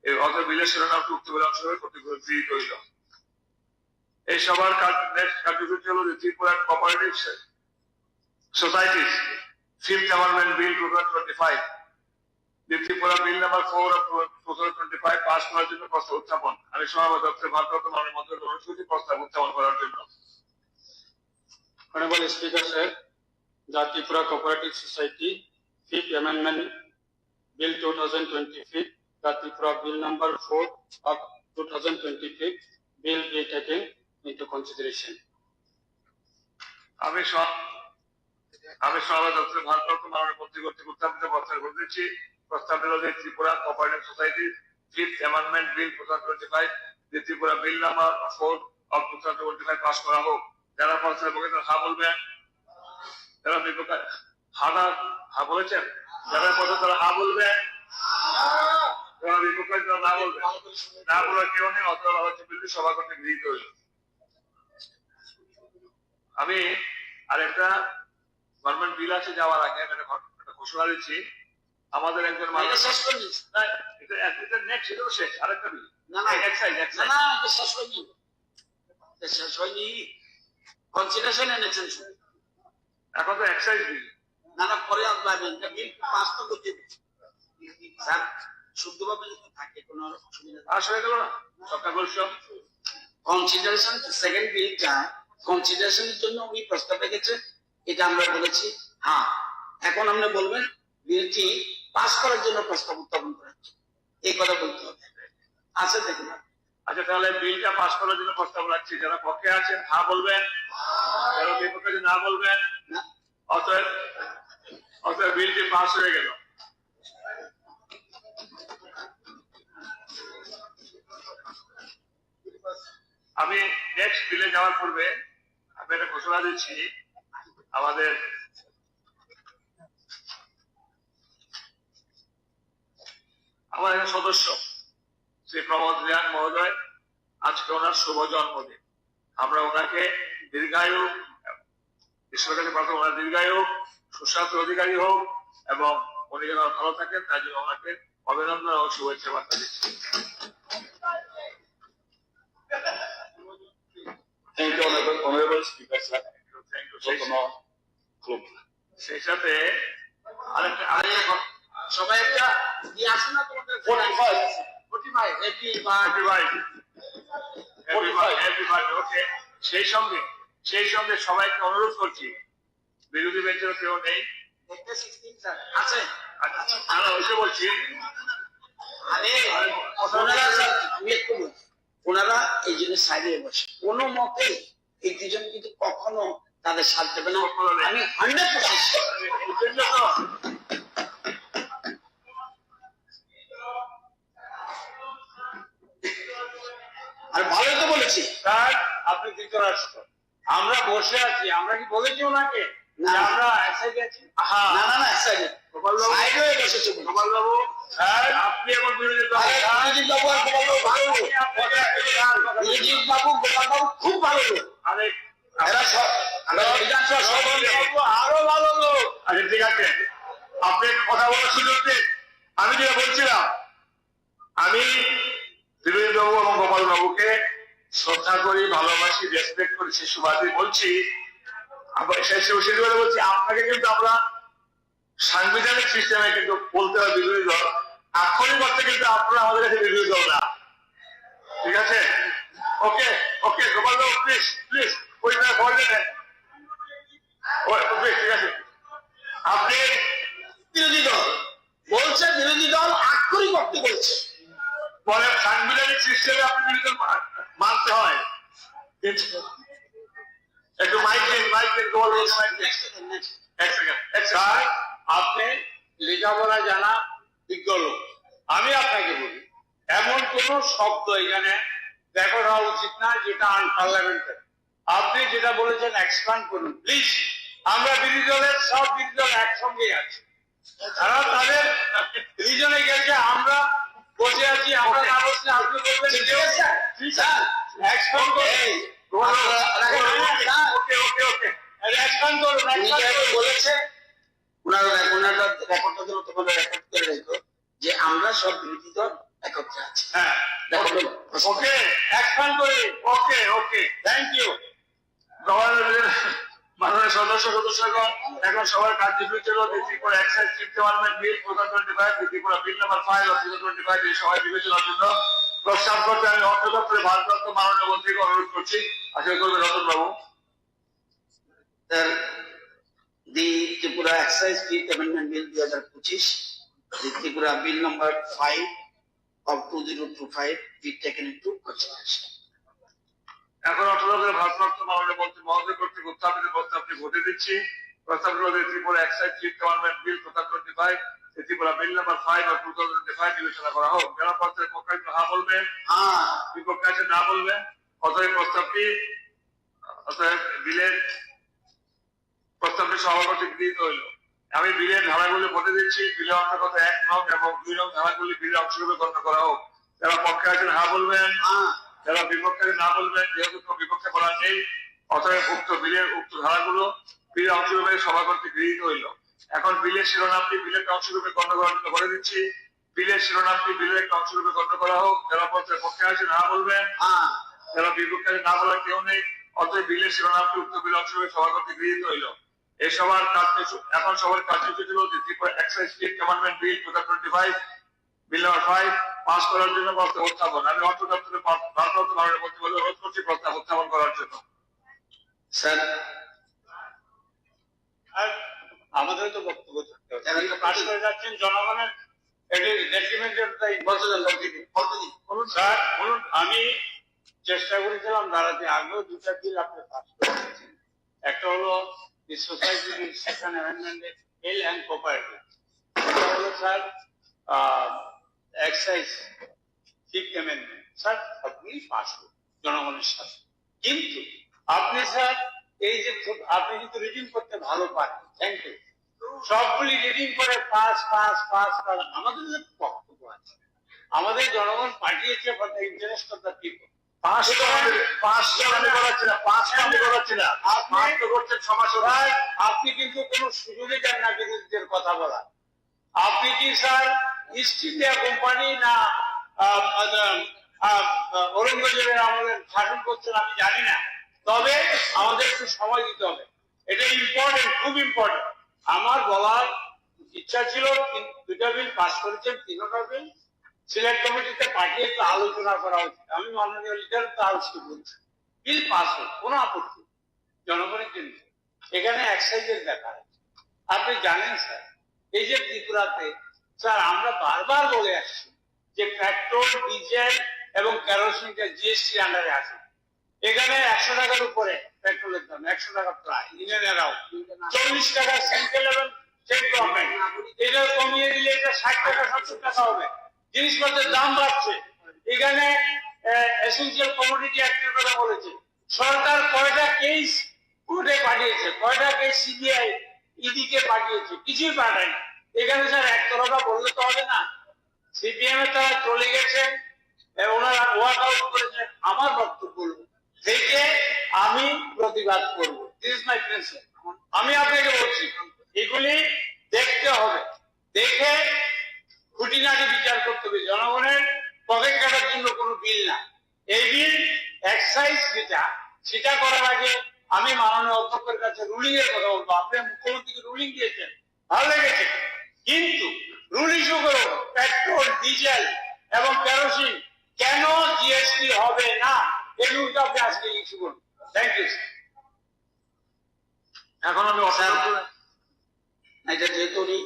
এই অত বিলের শিরোনামটি উক্ত বিলে অংশগ্রহণ করতে গৃহীত হইল। এই সবার নেক্সট কার্যসূচি হল যে Tripura cooperative societies fifth amendment bill 2025, যে ত্রিপুরা বিল নাম্বার 4 অফ 2025 পাস করার জন্য প্রস্তাব উত্থাপন। আমি সভাপতি দপ্তরের ভারপ্রাপ্ত মাননীয় মন্ত্রীকে অনুরোধ করছি প্রস্তাব উত্থাপন করার জন্য। Honorable Speaker, sir, the Tripura Cooperative Society Fifth Amendment Bill 2025, the Tripura Bill number 4 of 2025 will be taken into consideration. আমি সভাপতি দপ্তরের ভারপ্রাপ্ত মাননীয় মন্ত্রী কর্তৃক উত্থাপিত প্রস্তাব করতেছি। প্রস্তাব হল যে Tripura cooperative society fifth amendment bill 2025, যে ত্রিপুরা বিল নাম্বার 4 অফ 2025 পাস করা হোক। যারা প্রস্তাবের পক্ষে তারা হা বলবেন, যারা বিপক্ষে হা বলেছেন, যারা পক্ষে তারা হা বলবেন, যারা বিপক্ষে তারা না বলবেন। না বলার কেউ নেই, অথবা হচ্ছে বিলটি সভা করতে গৃহীত হইল। আমি আরেকটা গভর্নমেন্ট বিল আছে যাওয়ার আগে একটা ঘোষণা দিচ্ছি। আমাদের একজন শেষ আরেকটা বিল শেষ হয়নি, কনসিডারেশন এনেছেন এখন তো এক্সাইজ বিল। না পরে আসবেন, বিল পাস তো করতে স্যার, শুদ্ধভাবে যদি থাকে কোনো অসুবিধা পাস হয়ে গেল না সবটা বলছ। কনসিডারেশন সেকেন্ড বিলটা কনসিডারেশনের জন্য উনি প্রস্তাব রেখেছেন, এটা আমরা বলেছি। হ্যাঁ, এখন আপনি বলবেন বিলটি পাস করার জন্য প্রস্তাব উত্থাপন করা হচ্ছে, এই কথা বলতে হবে। আছে দেখুন। আচ্ছা, তাহলে বিলটা পাস করার জন্য প্রস্তাব রাখছি। যারা পক্ষে আছেন হা বলবেন, যারা বিপক্ষে না বলবেন। অতএব বিলটি পাস হয়ে গেল। আমি নেক্সট বিলে যাওয়ার পূর্বে আমি একটা ঘোষণা দিচ্ছি। আমাদের একজন সদস্য শ্রী প্রমোদ রিয়াং মহোদয়, আজকে ওনার শুভ জন্মদিন। আমরা ওনাকে দীর্ঘায়ু, ঈশ্বরের কাছে প্রার্থনা ওনার দীর্ঘায়ু, সুস্বাস্থ্য অধিকারী হোক এবং উনি যেন ভালো থাকেন, তার জন্য ওনাকে অভিনন্দন ও শুভেচ্ছা বার্তা দিচ্ছি। Thank you, Honorable Speaker, sir. Thank you. সেই সাথে আরেকটা সবাই একটা দিয়ে আসুন না তোমাদের 45 ওকে। সেই সঙ্গে সবাইকে অনুরোধ করছি, বিরোধী বেঞ্চের কেউ নেই, আছে আমরা ওইসে বলছি। ওনারা এই জন্য সাইডে বসে, কোনো মতে এই দুজন কিন্তু কখনো তাদের সাথ দেবে না। আমি 100% আর ভালো তো বলেছি। স্যার, আপনি ধৃতরাষ্ট্র, আমরা বসে আছি, আমরা কি বলেছি ওনাকে না, আমরা একসাথে আছি? না সাইডে সাইড হয়ে বসেছে গোপাল বাবু, আপনি এখন বিরোধী দল। বিরোজিৎ বাবু আর গোপাল বাবু ভালো লোক, বিরোজিৎ বাবু গোপাল বাবু খুব ভালো লোক, আরেক এরা সব বিধানসভা সভাপতি আরো ভালো লোক। আচ্ছা, ঠিক আছে, আপনি কথা বলার সুযোগ দিন। আমি যেটা বলছিলাম, আমি বিরোধী বাবু এবং গোপাল বাবুকে শ্রদ্ধা করি, ভালোবাসি, রেসপেক্ট করি, সে সুবাদে বলছি। বলছি আপনাকে কিন্তু আমরা সাংবিধানিক সিস্টেমে কিন্তু বলতে হবে বিরোধী দল, আক্ষরিক অর্থে কিন্তু আপনারা আমাদের কাছে বিরোধী দল না। ঠিক আছে? ওকে ওকে গোপাল বাবু, প্লিজ প্লিজ ওইটা বলবেন। ঠিক আছে, আপনি বিরোধী দল বলছে, বিরোধী দল আক্ষরিক অর্থে বলছে, বলে সাংবিধানিক সিস্টেমে আপনি বিরোধী দল মানতে হয়। একটু মাইক দিন, গোপাল বাবু মাইক দিন। এক সেকেন্ড। আপনি লেখাপড়া জানা বিজ্ঞ লোক, আমি আপনাকে বলি এমন কোন শব্দ এখানে ব্যবহার হওয়া উচিত না যেটা আনপার্লামেন্টারি। আপনি যেটা বলেছেন এক্সপ্যান্ড করুন প্লিজ। আমরা বিরোধী দলের সব বিরোধী দল একসঙ্গে আছি, তারা তাদের রিজনে গেছে, আমরা বসে আছি। আমরা না বসলে আপনি বলবেন এক্সপ্যান্ড করুন, বলেছে ওনারা রেকর্ডটা তোমাদের রেকর্ড করে রেখো যে আমরা সব বিরোধী দল একত্রে আছে। হ্যাঁ দেখো ওকে অ্যাকশন করি ওকে ওকে থ্যাংক ইউ মাননীয় সদস্যগণ, এখন সবার কার্যসূচি হল Tripura excise chief development bill 2025, Tripura bill number 5 of 2025 এই সভায় বিবেচনার জন্য প্রস্তাব করতে আমি অর্থ দপ্তরের ভারপ্রাপ্ত মাননীয় মন্ত্রীকে অনুরোধ করছি। আশা করবেন রতন বাবু। Sir, the Tripura Excise Fee Amendment Bill 2025, the Tripura Bill number 5 of 2025 be taken into consideration. এখন অর্থ দপ্তরের ভারপ্রাপ্ত মাননীয় মন্ত্রী মহোদয় কর্তৃক উত্থাপিত প্রস্তাবটি ভোটে দিচ্ছি। প্রস্তাবটি হল Tripura excise chief development bill 2025, Tripura bill number 5 of 2025 বিবেচনা করা হোক। যারা পত্রের পক্ষে হ্যাঁ বলবেন, বিপক্ষে আছে না বলবেন। অতএব প্রস্তাবটি বিলের প্রস্তাবটি সভা কর্তৃক গৃহীত হইল। আমি বিলের ধারাগুলি ভোটে দিচ্ছি। বিলের অন্তর্গত 1 নং এবং 2 নং ধারাগুলি বিলের অংশরূপে গণ্য করা হোক। যারা পক্ষে আছেন হ্যাঁ বলবেন, যারা বিপক্ষে না বলবেন। যেহেতু কোনো বিপক্ষে বলা নেই, অতএব উক্ত বিলের উক্ত ধারাগুলো বিলের অংশরূপে সভা কর্তৃক গৃহীত হইল। এখন বিলের শিরোনামটি বিলের অংশরূপে গণ্য করার জন্য বলে দিচ্ছি। বিলের শিরোনামটি বিলের একটা অংশরূপে গণ্য করা হোক। যারা পত্রের পক্ষে আছেন হ্যাঁ বলবেন, যারা বিপক্ষে আছেন না বলার কেউ নেই। অতএব বিলের শিরোনামটি উক্ত বিলের অংশরূপে সভা কর্তৃক গৃহীত হইল। এই সভার এখন সবার কার্যসূচি হল ত্রিপুরা এক্সাইজ চিফ ডেভেলপমেন্ট বিল 2025 বিল নাম্বার 5 পাস করার জন্য প্রস্তাব উত্থাপন। আমি অর্থ দপ্তরের ভারপ্রাপ্ত মাননীয় মন্ত্রী বলে অনুরোধ করছি প্রস্তাব উত্থাপন করার জন্য। Sir, আর আমাদের তো বক্তব্য থাকতে হবে। এখন তো পাস করে যাচ্ছেন জনগণের এটি ডেট্রিমেন্টের তাই বলতে বলুন স্যার বলুন। আমি চেষ্টা করেছিলাম দাঁড়াতে, আগেও দুটা বিল আপনি পাস করেছেন। একটা হলো the society registration amendment bill and cooperative, এটা হলো sir excise chief amendment. Sir আপনি পাস করুন জনগণের সাথে, কিন্তু আপনি স্যার এই যে আপনি কিন্তু রিডিং করতে ভালো পারেন, থ্যাংক ইউ। সবগুলি রিডিং করে পাস পাস পাস পাস। আমাদের যে বক্তব্য আছে, আমাদের জনগণ পাঠিয়েছে for the interest of the people. আপনি কিন্তু কোন সুযোগই দেন না বিরোধীদের কথা বলার। আপনি কি স্যার ইস্ট ইন্ডিয়া কোম্পানি না ঔরঙ্গজেবের আমাদের শাসন করছেন আমি জানি না, তবে আমাদের একটু সময় দিতে হবে। এটা ইম্পর্টেন্ট, খুব ইম্পর্টেন্ট। আমার বলার ইচ্ছা ছিল দুটা বিল পাস করেছেন, 3টা বিল সিলেক্ট কমিটিতে পাঠিয়ে একটু আলোচনা করা উচিত। আমি মাননীয় লিডার তো আলোচনা বলছি, বিল পাস হোক, কোনো আপত্তি জনগণের জন্য। এখানে এক্সাইজের ব্যাপার আপনি জানেন স্যার, এই যে ত্রিপুরাতে স্যার আমরা বারবার বলে আসছি যে পেট্রোল, ডিজেল এবং কেরোসিনটা জিএসটি আন্ডারে আছে। এখানে 100 টাকার উপরে পেট্রোলের দাম, 100 টাকা প্রায় ইন এন্ড অ্যারাউন্ড। 40 টাকা সেন্ট্রাল এবং স্টেট গভর্নমেন্ট, এটা কমিয়ে দিলে এটা 60 টাকা 70 টাকা হবে। জিনিসপত্রের দাম বাড়ছে। এখানে এসেনশিয়াল কমোডিটি অ্যাক্টের কথা বলেছে। সরকার কয়টা কেস কোর্টে পাঠিয়েছে, কয়টা কেস সিবিআই ইডিকে পাঠিয়েছে, কিছুই পাঠায়নি। এখানে স্যার একতরফা বললে তো হবে না। সিপিএম এর তারা চলে গেছেন, ওনারা ওয়াক আউট করেছেন। আমার বক্তব্য থেকে আমি প্রতিবাদ করব, দিস ইজ মাই প্রিন্সিপাল। আমি আপনাকে বলছি এগুলি দেখতে হবে, দেখে খুঁটিনাটি বিচার করতে হবে। জনগণের পকেট কাটার জন্য কোনো বিল না। এই বিল এক্সাইজ যেটা, সেটা করার আগে আমি মাননীয় অধ্যক্ষের কাছে রুলিং এর কথা বলবো। আপনি মুখ্যমন্ত্রীকে রুলিং দিয়েছেন, ভালো লেগেছে, কিন্তু রুল ইস্যু করুন। পেট্রোল, ডিজেল এবং কেরোসিন কেন জিএসটি হবে না, এই রুলটা আপনি আজকে ইস্যু করুন। Thank you. এখন আমি এটা যেহেতু উনি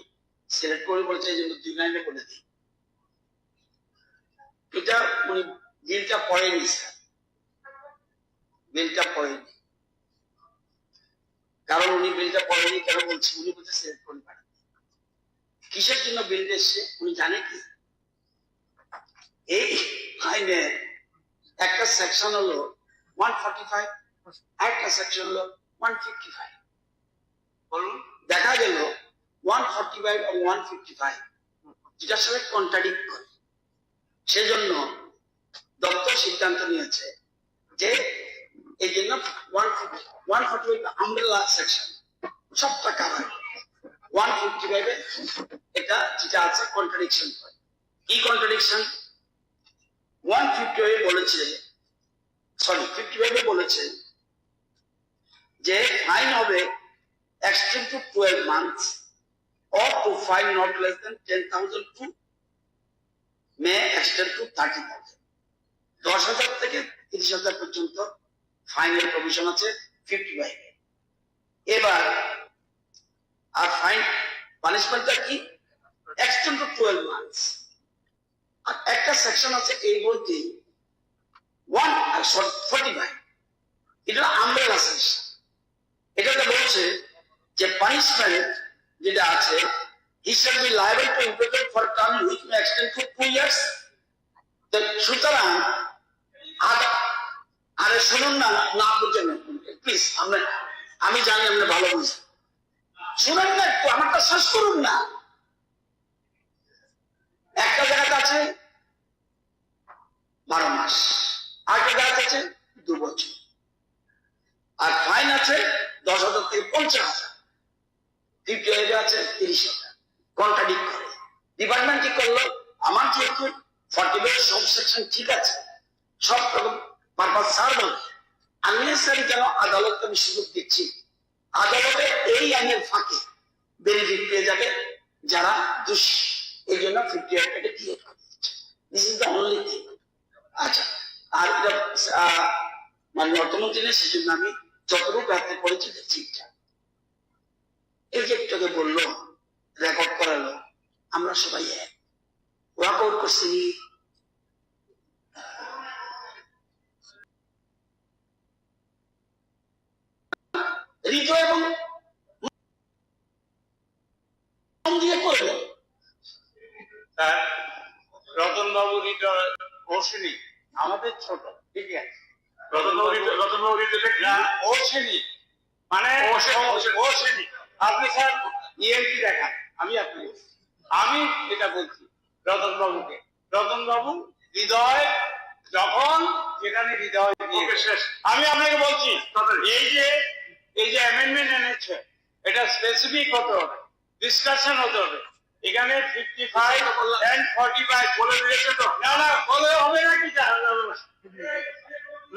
সিলেক্ট করে বলছে, এই জন্য 2 লাইনে বলে দিই। এটা উনি বিলটা পড়েনি স্যার, বিলটা পড়েনি। কারণ উনি বিলটা পড়েনি কেন বলছি, উনি বলছে সিলেক্ট করে পাঠান। কিসের জন্য বিলটা এসছে উনি জানে কি? এই আইনে একটা সেকশন হলো 145, একটা সেকশন হলো 155। বলুন, দেখা গেল 145 এবং 155 যেটার সাথে কন্ট্রাডিক্ট করে। সেজন্য দপ্তর সিদ্ধান্ত নিয়েছে যে এই জন্য 145 আমব্রেলা সেকশন সবটা কাভার, 155 এটা যেটা আছে কন্ট্রাডিকশন করে। কি কন্ট্রাডিকশন? 155 বলেছে, সরি 55 বলেছে যে ফাইন হবে extend to 12 months or to fine not less than 10,000 to may extend to 30,000. 10,000 থেকে 30,000 পর্যন্ত ফাইনের প্রভিশন আছে 55 এ। এবার আর ফাইন পানিশমেন্টটা কি? extend to 12 months। আর একটা সেকশন আছে এই বইতে 145, এটা আমব্রেলা সেকশন। এটাতে বলছে যে পানিশমেন্ট যেটা আছে, he shall be liable to imprisonment for term which may extend to 2 years। তো সুতরাং আরে শুনুন না, না বুঝেন প্লিজ, আমি জানি আপনি ভালো বুঝেন, শুনেন না একটু, আমারটা শেষ করুন না। একটা জায়গাতে আছে 12 মাস, আরেকটা জায়গাতে আছে 2 বছর, আর ফাইন আছে 10,000 থেকে 50,000, 58 আছে 30,000। কন্ট্রাডিক্ট করে ডিপার্টমেন্ট কি করলো, আমার যেহেতু 45 সব সেকশন ঠিক আছে, সব রকম পারপাস সার্ভ হবে, আননেসারি কেন আদালতকে আমি সুযোগ দিচ্ছি, আদালতে এই আইনের ফাঁকে বেনিফিট পেয়ে যাবে যারা দোষী, এই জন্য 58টাকে ক্লিয়ার করে দিচ্ছে। This is the only thing. আচ্ছা, আর এটা মানে অর্থমন্ত্রী নেই, সেজন্য আমি যতটুকু রাখতে পড়েছি ঠিকঠাক। এই যে একটাকে বললো রেকর্ড করালো, আমরা সবাই এক ওয়ার্কআউট করছি। রিটো এবং দিয়ে করবে রতন বাবু রিটার ওসেনি আমাদের ছোট, ঠিক আছে, রতনবাবু না ওসেনি মানে ওসেনি। আপনি স্যার ইএনটি দেখান, আমি এটা বলছি রতন বাবুকে। রতন বাবু হৃদয় যখন যেখানে হৃদয় শেষ, আমি আপনাকে বলছি এই যে অ্যামেন্ডমেন্ট এনেছে, এটা স্পেসিফিক হতে হবে, ডিসকাশন হতে হবে। এখানে 55 and 45 বলে দিয়েছে তো, না বলে হবে না কি,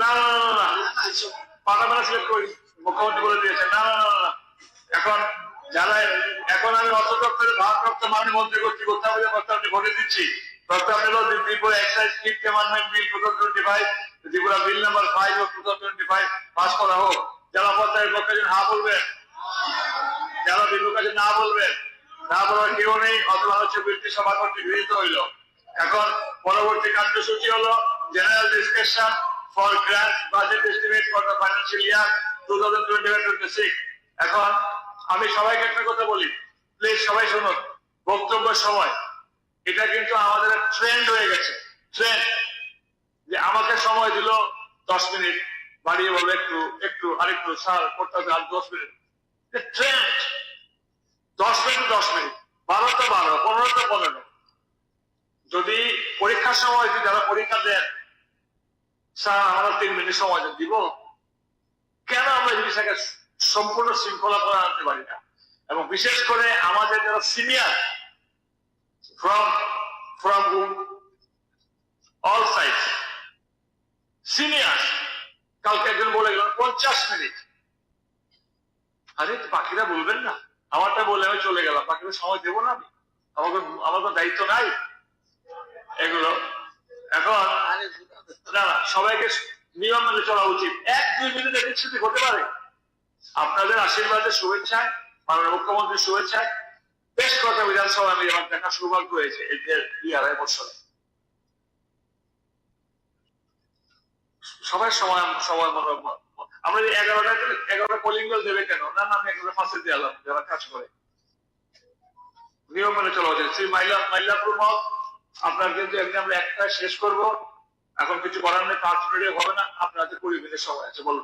না পার্লামেন্ট সিলেক্ট করি, মুখ্যমন্ত্রী বলে দিয়েছে না। এখন যারা এখন আমি অর্থ দপ্তরের ভারপ্রাপ্ত মাননীয় মন্ত্রী কর্তৃক উত্থাপিত প্রস্তাবটি ভোটে দিচ্ছি। প্রস্তাবটি হল Tripura excise fifth amendment bill 2025, Tripura bill number 5 of 2025 pass করা হোক। যারা প্রস্তাবের পক্ষে হা বলবেন, যারা বিপক্ষে কাছে না বলবেন, না বলার কেউ নেই, অথবা হচ্ছে বিলটি সভা কর্তৃক গৃহীত হইল। এখন পরবর্তী কার্যসূচি হলো general discussion for grant budget estimate for the financial year 2025-26। এখন আমি সবাইকে একটা কথা বলি, প্লিজ সবাই শুনুন, বক্তব্যের সময় এটা কিন্তু আমাদের ট্রেন্ড হয়ে গেছে, ট্রেন্ড যে আমাকে সময় দিল 10 মিনিট, বাড়িয়ে বলবো একটু আরেকটু স্যার করতে হবে আর 10 মিনিট, ট্রেন্ড 10 মিনিট 12 তো 12, 15 তো 15। যদি পরীক্ষার সময় যদি যারা পরীক্ষা দেন, স্যার আমরা 3 মিনিট সময় দিব, কেন আমরা জিনিসটাকে সম্পূর্ণ শৃঙ্খলা করে আনতে পারি না? এবং বিশেষ করে আমাদের যারা senior from all sides senior, কালকে একজন বলে গেল 50 মিনিট। আরে বাকিরা বলবেন না, আমারটা বলে আমি চলে গেলাম, বাকিরা সময় দেবো না? আমার কোনো দায়িত্ব নাই এগুলো। এখন না সবাইকে নিয়ম মেনে চলা উচিত। 1-2 মিনিট এদিক সেদিক হতে পারে। আপনাদের আশীর্বাদের শুভেচ্ছায়, মাননীয় মুখ্যমন্ত্রীর শুভেচ্ছায় বেশ কয়েকটা বিধানসভা আমি আমার দেখা সৌভাগ্য হয়েছে এই 2-2.5 বছরে। সবাই সময় আমরা 11টা পোলিং বেল দেবে কেন? না আমি একটা ফাঁসে দিলাম যারা কাজ করে। নিয়ম মেনে চলা উচিত। শ্রী মাইলাপুর মত আপনার কিন্তু এমনি আমরা একটা শেষ করব, এখন কিছু করার নেই, 5 মিনিটে হবে না, আপনার হাতে 20 মিনিট সময় আছে, বলুন।